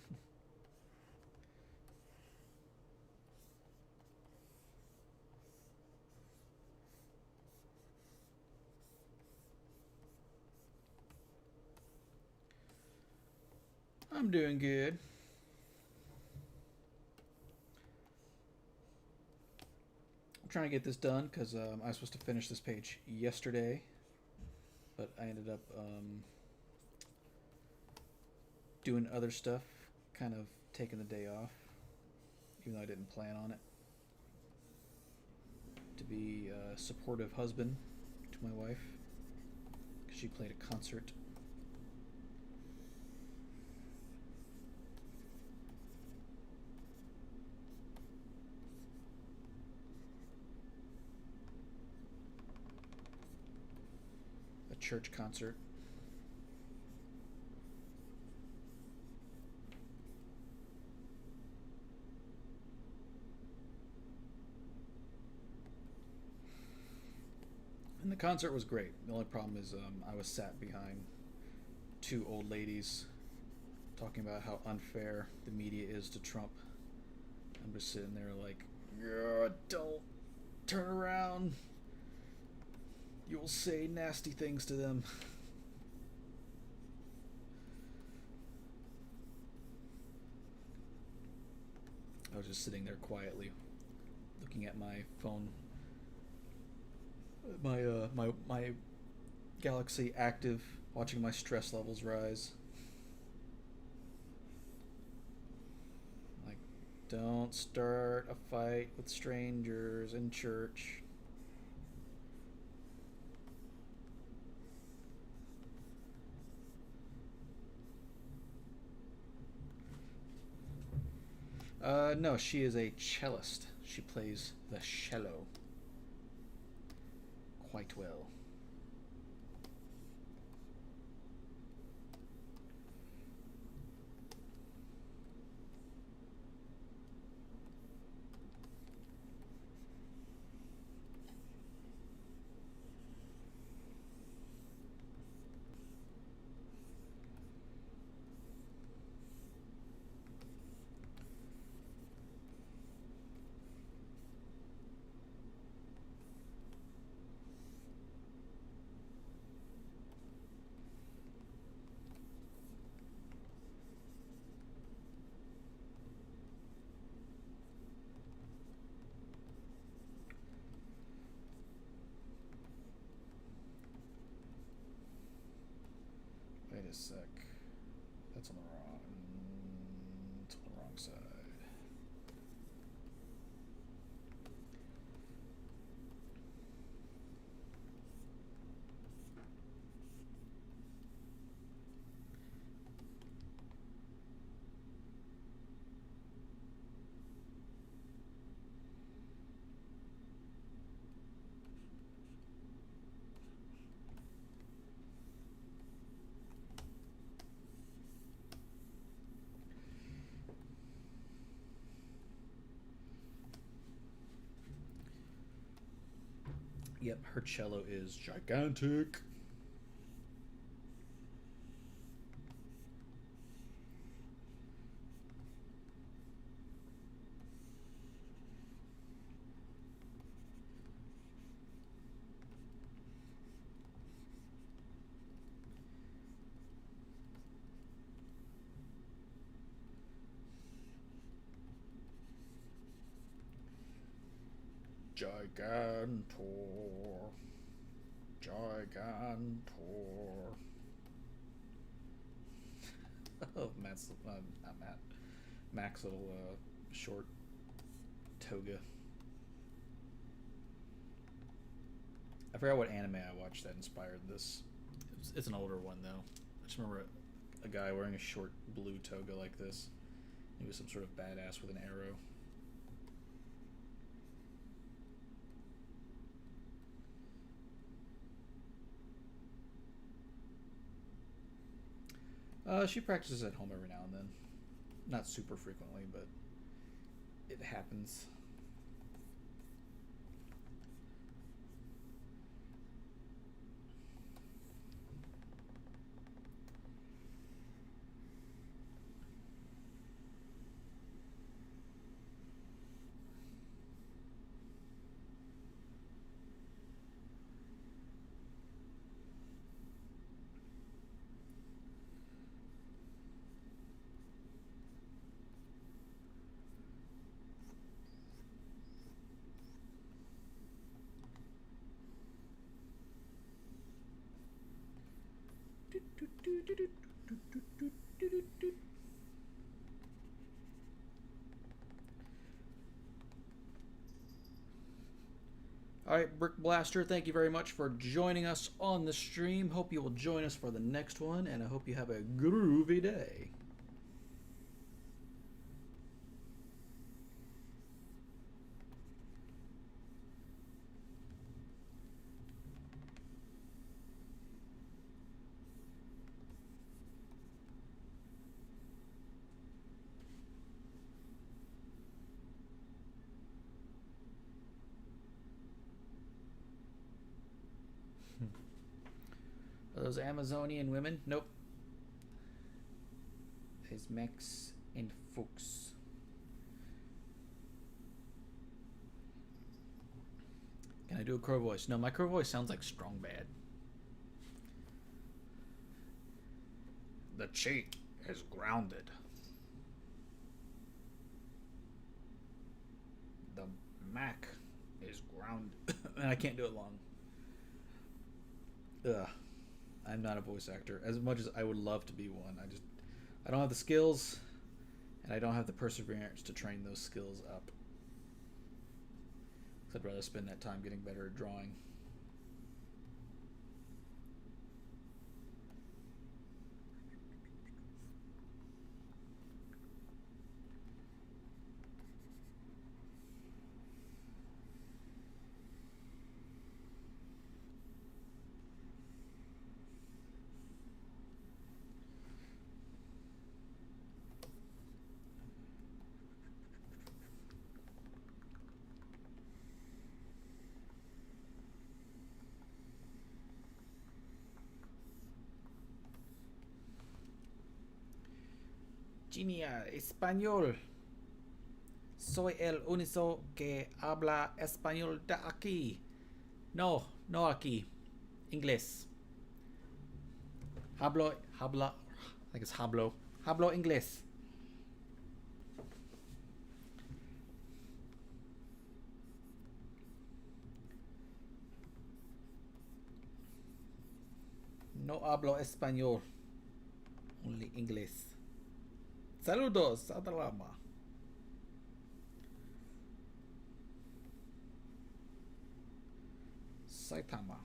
I'm doing good. I'm trying to get this done because I was supposed to finish this page yesterday, but I ended up doing other stuff, kind of taking the day off, even though I didn't plan on it. To be a supportive husband to my wife, because she played a concert. A church concert. And the concert was great. The only problem is I was sat behind two old ladies talking about how unfair the media is to Trump. I'm just sitting there like, don't turn around. You will say nasty things to them. I was just sitting there quietly, looking at my phone, my Galaxy active, watching my stress levels rise. Like, don't start a fight with strangers in church. No, she is a cellist. She plays the cello quite well. Wait a sec. That's on the wrong. It's on the wrong side. Yep, her cello is gigantic. Gigantor. Gigantor. Oh, Matt's, not Matt. Mac's little short toga. I forgot what anime I watched that inspired this. It's an older one though. I just remember a guy wearing a short blue toga like this. He was some sort of badass with an arrow. She practices at home every now and then. Not super frequently, but it happens. All right, Brick Blaster, thank you very much for joining us on the stream. Hope you will join us for the next one, and I hope you have a groovy day. Are those Amazonian women? Nope. It's Max and Fuchs. Can I do a crow voice? No, my crow voice sounds like Strong Bad. The cheat is grounded. The Mac is grounded. And I can't do it long. Ugh. I'm not a voice actor. As much as I would love to be one, I don't have the skills, and I don't have the perseverance to train those skills up. So I'd rather spend that time getting better at drawing. Genia, español. Soy el único que habla español de aquí. No, no aquí. Inglés. Hablo, I think it's hablo. Hablo inglés. No hablo español. Only inglés. Saludos, Adalama. Saitama.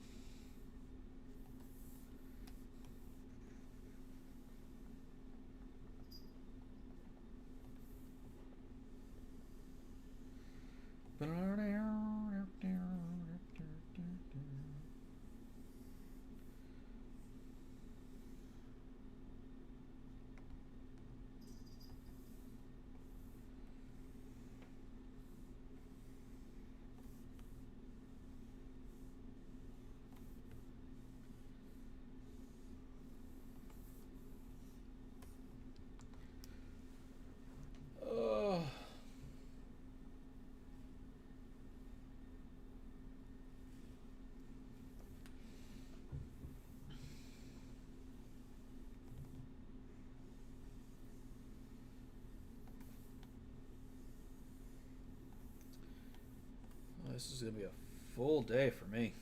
This is going to be a full day for me.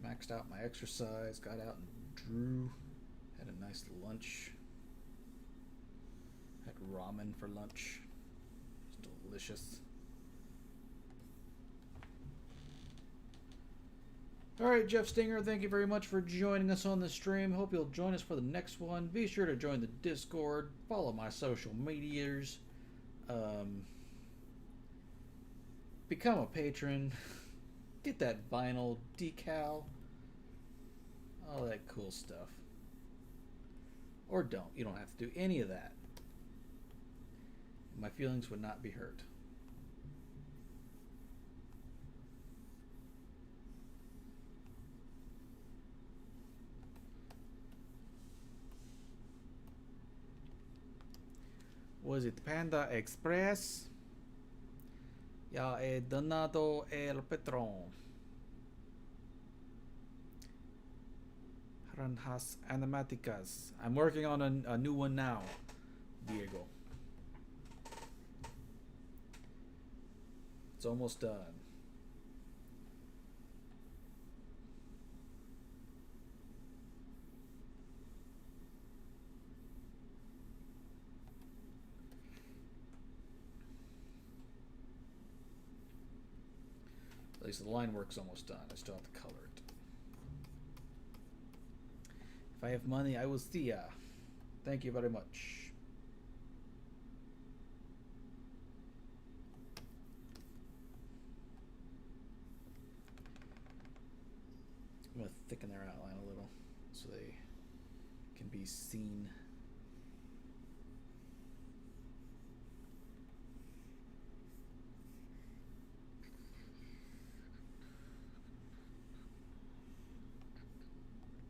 Maxed out my exercise, got out and drew, had a nice lunch. Had ramen for lunch. It's delicious. Alright, Jeff Stinger, thank you very much for joining us on the stream. Hope you'll join us for the next one. Be sure to join the Discord, follow my social medias, become a patron, get that vinyl decal, all that cool stuff. Or don't. You don't have to do any of that. My feelings would not be hurt. Was it Panda Express? Ya he donado el patrón. Granjas Animáticas. I'm working on a new one now, Diego. It's almost done. so the line work's almost done. I still have to color it. If I have money, I will see ya. Thank you very much. I'm going to thicken their outline a little so they can be seen.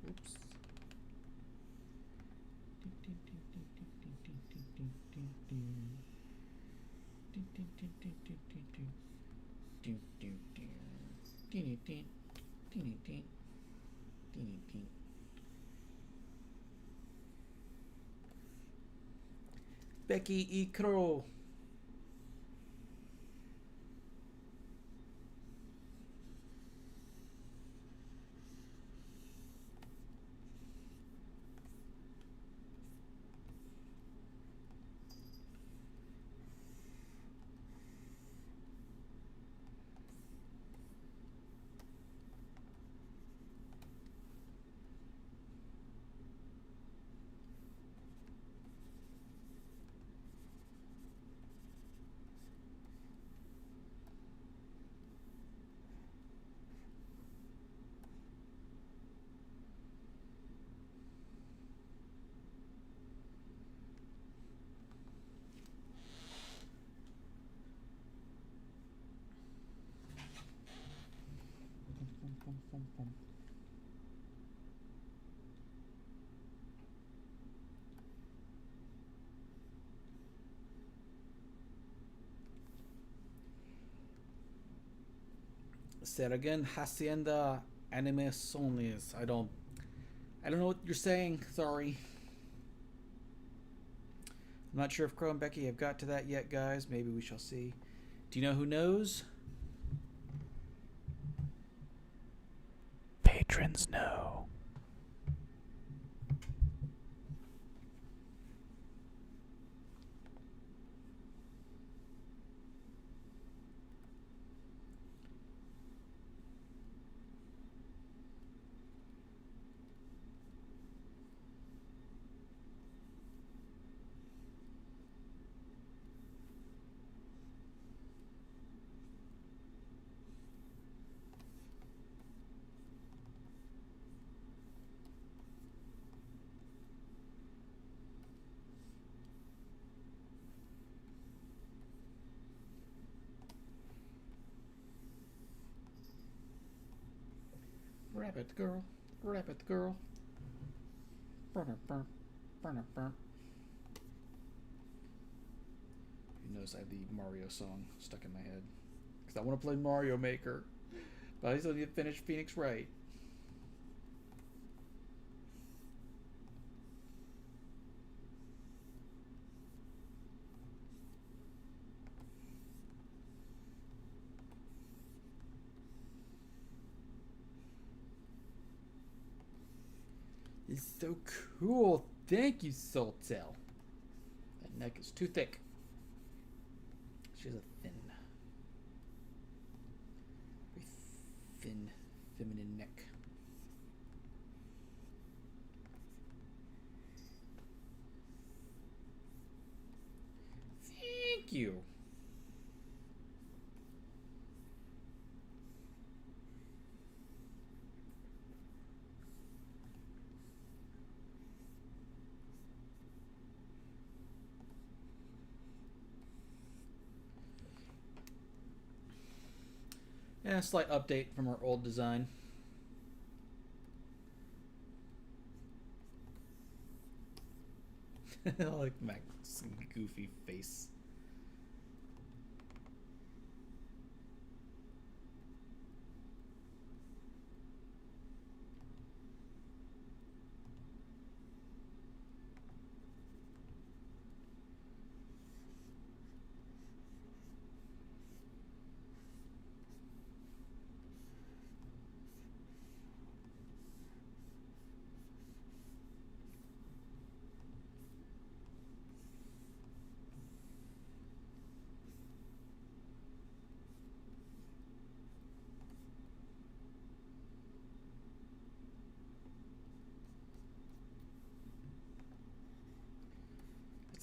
Oops. Becky E. Crow. Say it again. Hacienda Anime Sonis. I don't know what you're saying. Sorry. I'm not sure if Crow and Becky have got to that yet, guys. Maybe we shall see. Do you know who knows? Patrons know. Rabbit girl, rabbit girl. Burner, burn, burner, burn. You notice I have the Mario song stuck in my head because I want to play Mario Maker, but I still need to finish Phoenix Wright. It's so cool. Thank you, Soltel. That neck is too thick. She has a very thin, feminine neck. Thank you. Yeah, a slight update from our old design. I like Mac's goofy face.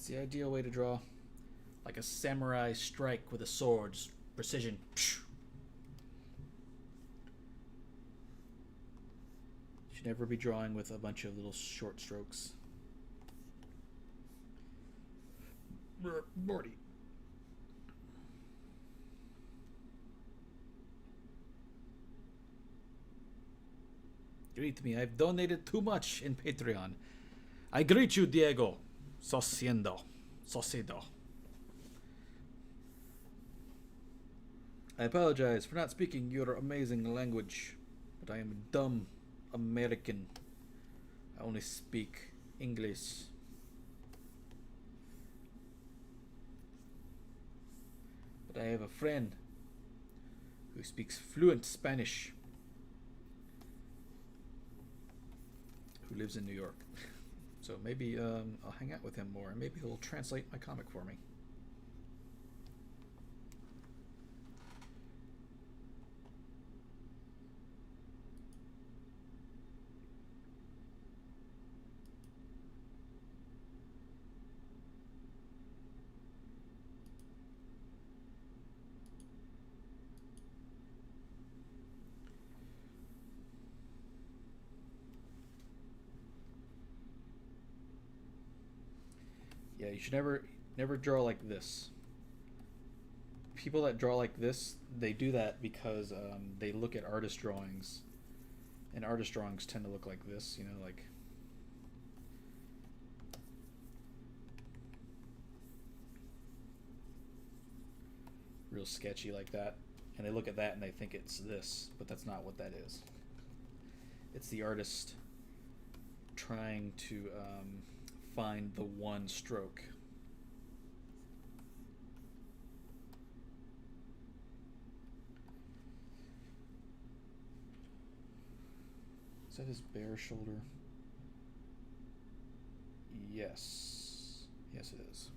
It's the ideal way to draw. Like a samurai strike with a sword. Just precision. You should never be drawing with a bunch of little short strokes. Morty. Greet me. I've donated too much in Patreon. I greet you, Diego. Sosiendo. Sosido. I apologize for not speaking your amazing language, but I am a dumb American. I only speak English. But I have a friend who speaks fluent Spanish, who lives in New York. So maybe I'll hang out with him more, and maybe he'll translate my comic for me. Yeah, you should never draw like this. People that draw like this, they do that because they look at artist drawings, and artist drawings tend to look like this, you know, like real sketchy like that, and they look at that and they think it's this, but that's not what that is. It's the artist trying to find the one stroke. Is that his bare shoulder? Yes. Yes, it is.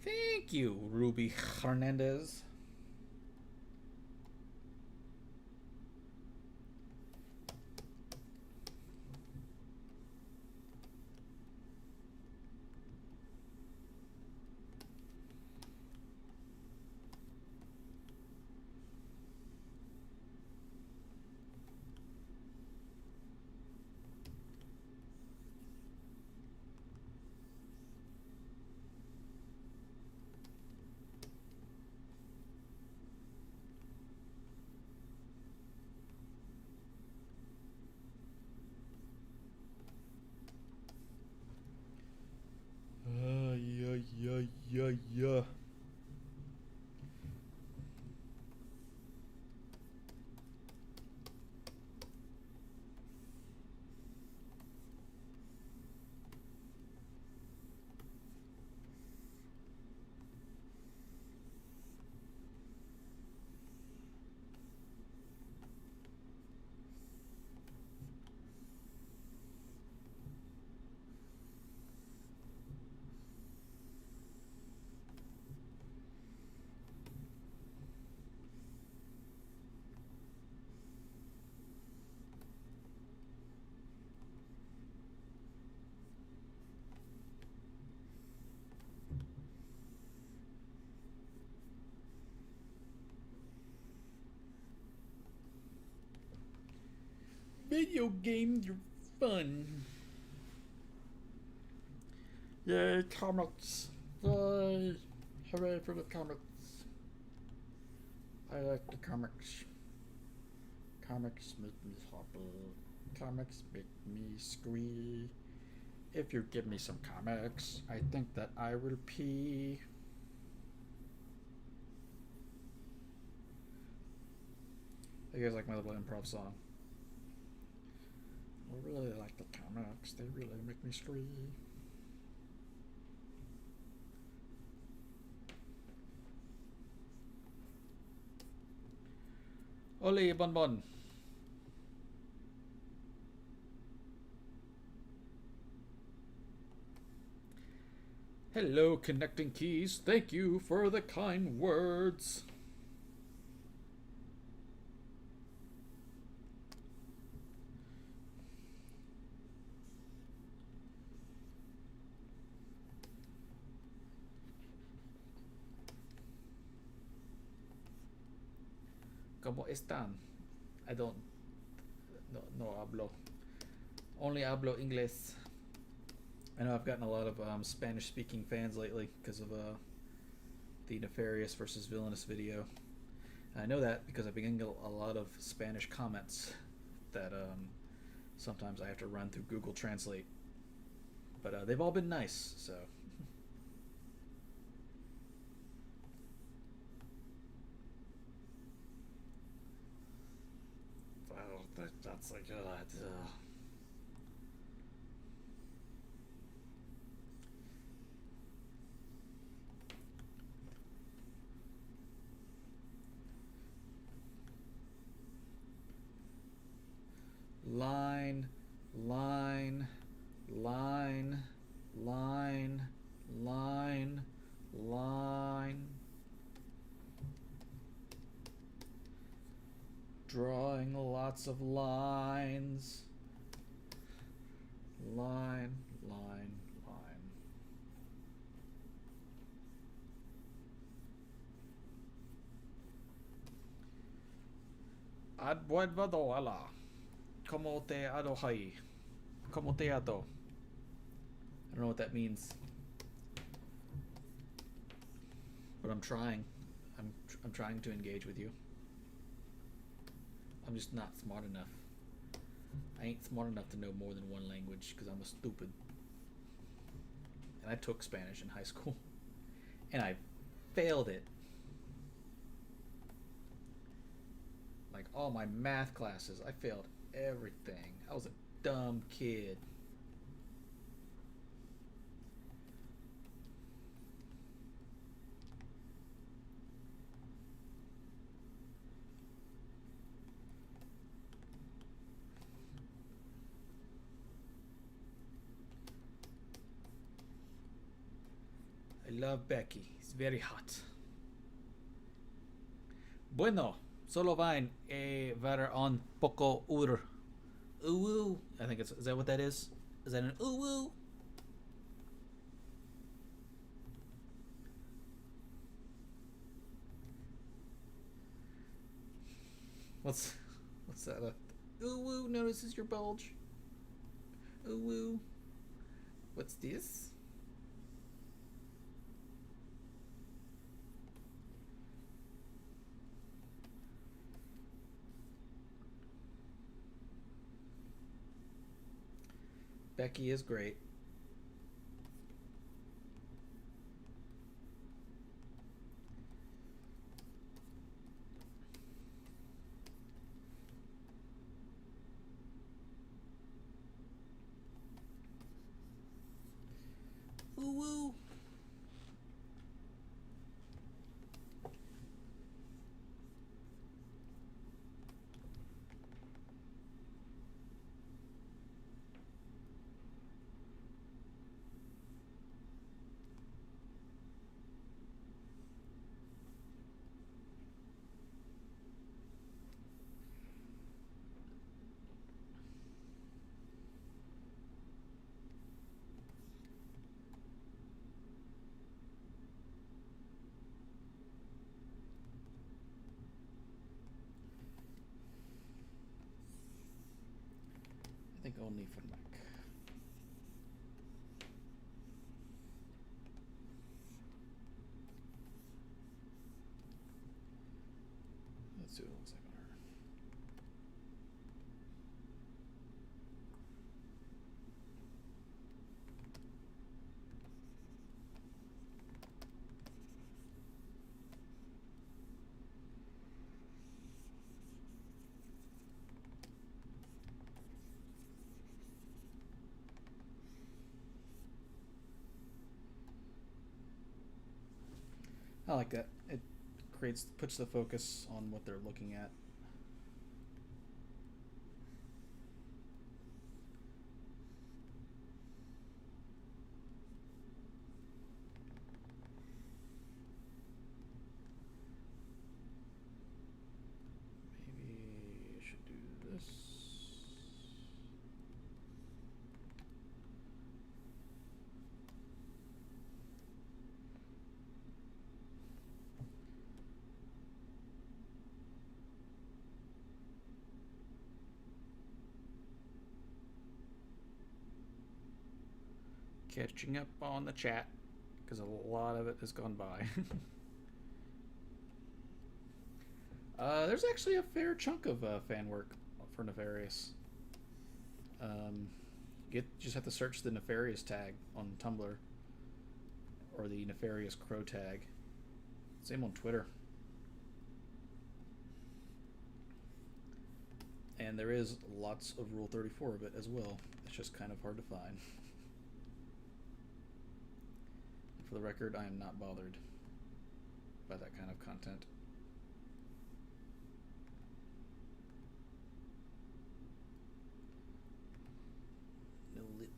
Thank you, Ruby Hernandez. Yeah. Video games are fun. Yay, comics. Yay. Hooray for the comics. I like the comics. Comics make me happy. Comics make me squee. If you give me some comics, I think that I will pee. You guys like my little improv song? I really like the comics. They really make me squee. Ole Bon Bon. Hello, connecting keys. Thank you for the kind words. ¿Cómo están? I don't. No hablo. Only hablo inglés. I know I've gotten a lot of Spanish-speaking fans lately because of the Nefarious versus Villainous video. And I know that because I've been getting a lot of Spanish comments that sometimes I have to run through Google Translate. But they've all been nice, so. That's like, line, line, line, line, line, line. Drawing lots of lines. Line, line, line. Advuelvado ala. Como te adohai. Como te ado. I don't know what that means. But I'm trying. I'm trying to engage with you. I'm just not smart enough. I ain't smart enough to know more than one language because I'm a stupid. And I took Spanish in high school. And I failed it. Like all my math classes, I failed everything. I was a dumb kid. I love Becky. He's very hot. Bueno, solo vain ver un poco ur. Uwu. I think is that what that is? Is that an uwu? What's that? Uwu notices your bulge. Uwu. What's this? Becky is great. Ooh woo. I think only for Mac. Let's see what it looks like on her. I like that. It puts the focus on what they're looking at. Catching up on the chat because a lot of it has gone by. There's actually a fair chunk of fan work for Nefarious. You just have to search the Nefarious tag on Tumblr or the Nefarious Crow tag. Same on Twitter. And there is lots of Rule 34 of it as well. It's just kind of hard to find. For the record, I am not bothered by that kind of content. No lip.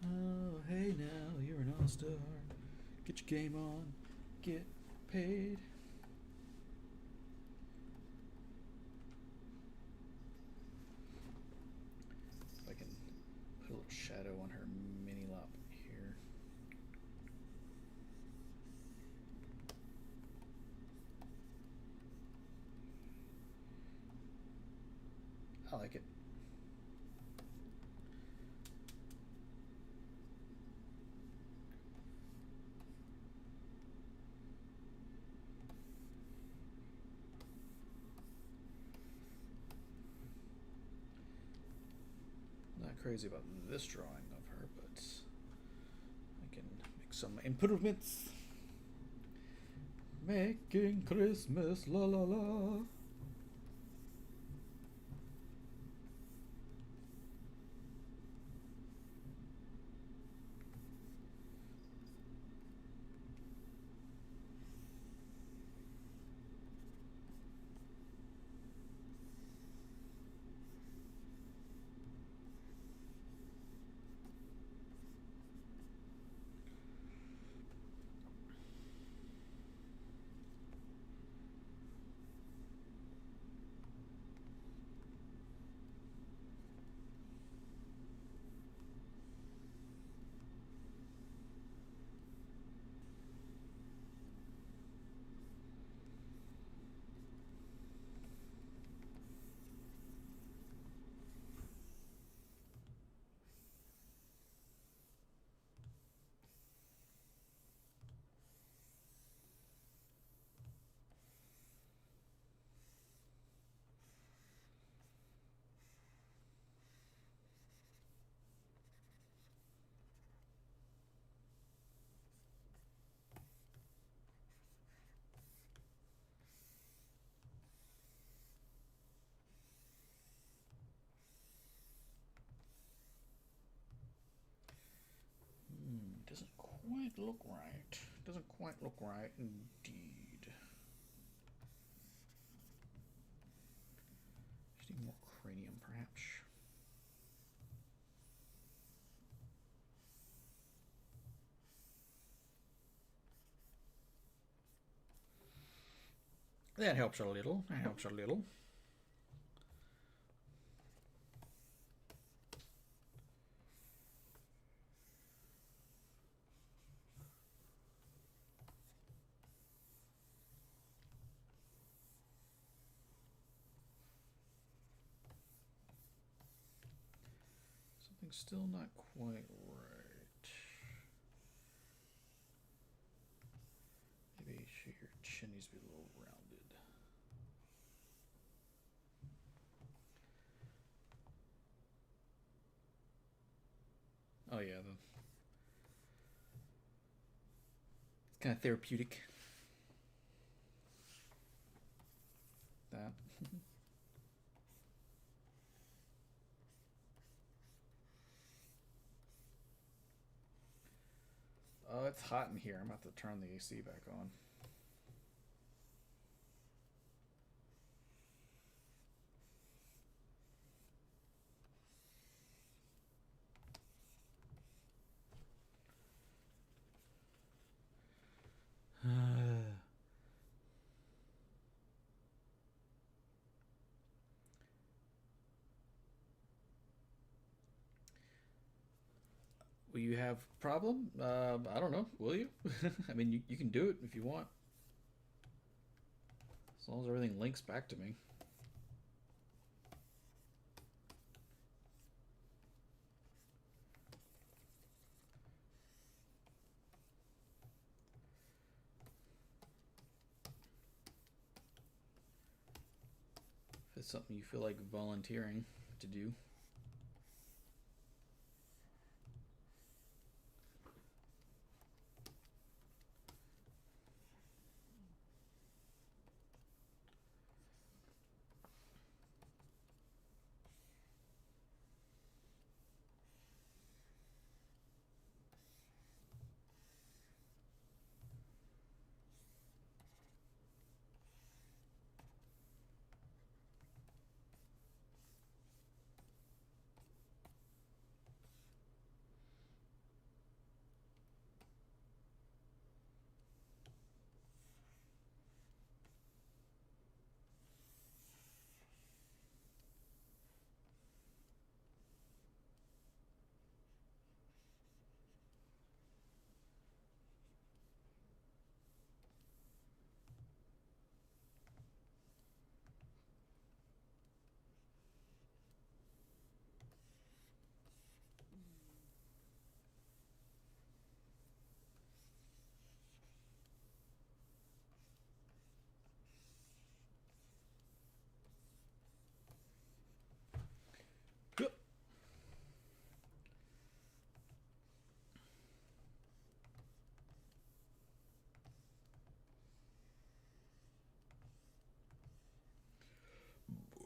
Oh, hey now, you're an all-star. Get your game on. Get paid. If I can put a little shadow on her mini lop here. I like it. Crazy about this drawing of her, but I can make some improvements. Making Christmas, la la la. Doesn't quite look right. Doesn't quite look right indeed. Just need more cranium, perhaps. That helps a little. That helps a little. Something's still not quite right. Maybe your chin needs to be a little rounded. Oh yeah, it's kind of therapeutic. That. Oh, it's hot in here. I'm about to turn the AC back on. Will you have problem? I don't know. Will you? I mean, you can do it if you want. As long as everything links back to me. If it's something you feel like volunteering to do.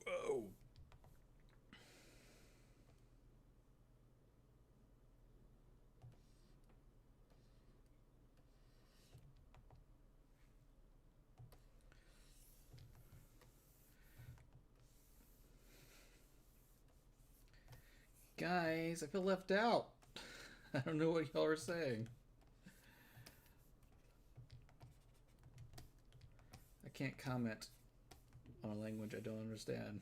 Whoa. Guys, I feel left out. I don't know what y'all are saying. I can't comment on a language I don't understand.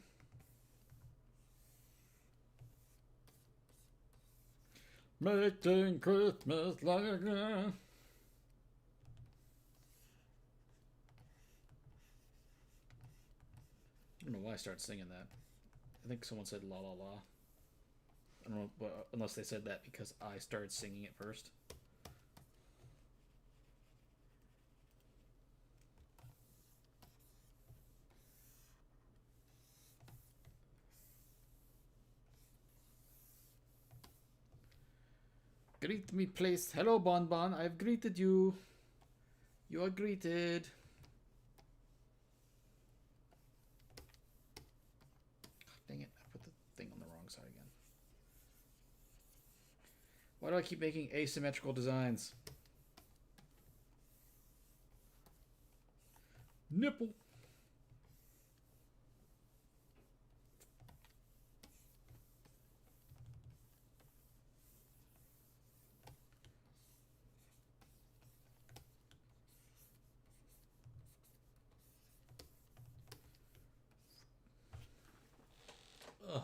Making Christmas like a... I don't know why I started singing that. I think someone said la la la. I don't know, but unless they said that because I started singing it first. Greet me, please. Hello, Bon Bon. I've greeted you. You are greeted. Dang it, I put the thing on the wrong side again. Why do I keep making asymmetrical designs? Nipple. Ugh.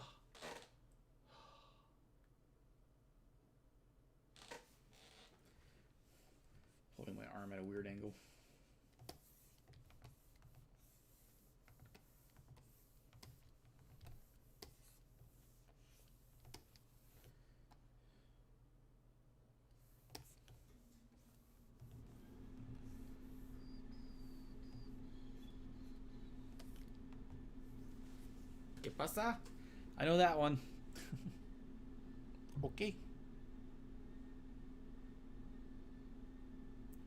Holding my arm at a weird angle. ¿Qué pasa? I know that one. Okay.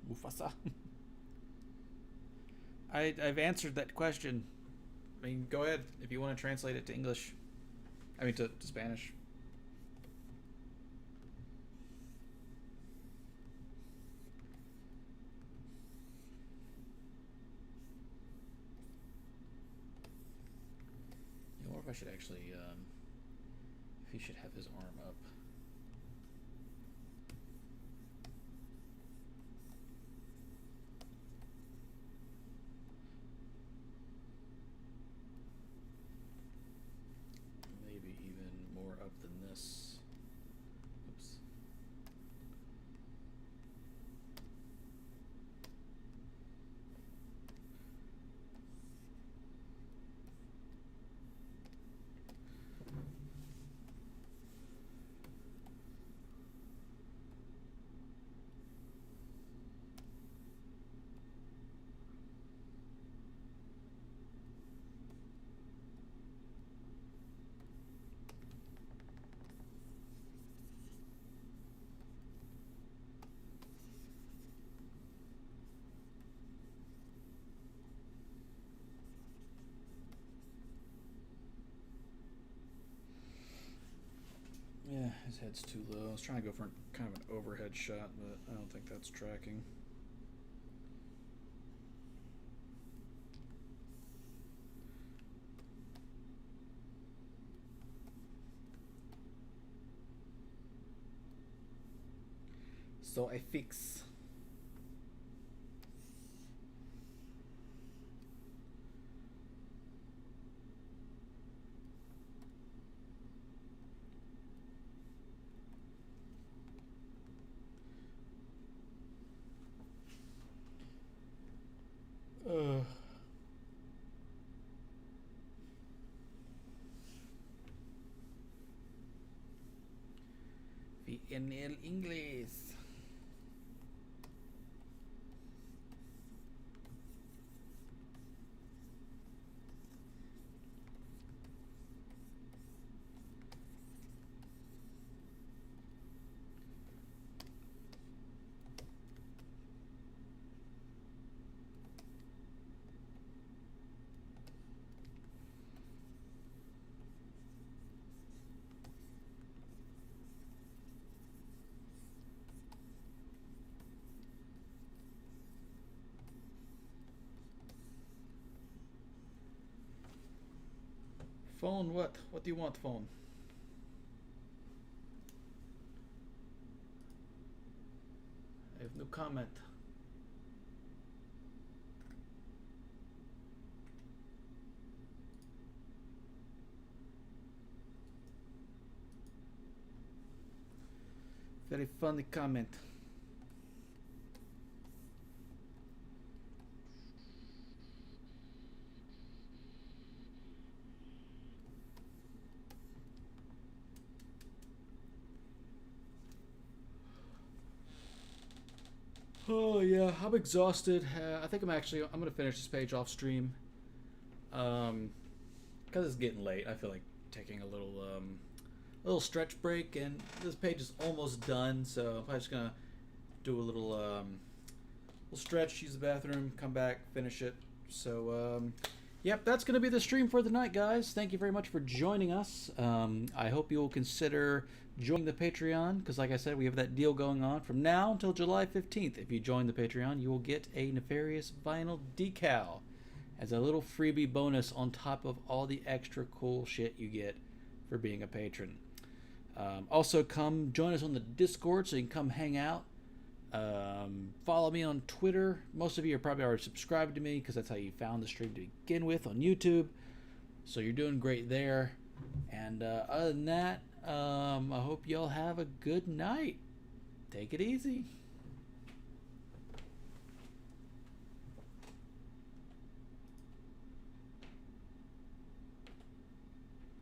Mufasa. I've answered that question. I mean, go ahead if you want to translate it to English. I mean, to Spanish. You know, what if I should actually, if he should have his arm up. Maybe even more up than this. Oops. head's too low. I was trying to go for kind of an overhead shot, but I don't think that's tracking. So I fix. En el inglés. Phone, what? What do you want, phone? I have no comment. Very funny comment. Oh yeah, I'm exhausted. I think I'm gonna finish this page off stream. Because it's getting late. I feel like taking a little stretch break, and this page is almost done. So I'm just gonna do a little stretch, use the bathroom, come back, finish it. So yep, that's gonna be the stream for the night, guys. Thank you very much for joining us. I hope you will consider joining the Patreon, because like I said, we have that deal going on from now until July 15th. If you join the Patreon, you will get a Nefarious vinyl decal as a little freebie bonus on top of all the extra cool shit you get for being a patron. Also, come join us on the Discord so you can come hang out. Follow me on Twitter. Most of you are probably already subscribed to me because that's how you found the stream to begin with on YouTube. So you're doing great there. And other than that, I hope y'all have a good night. Take it easy.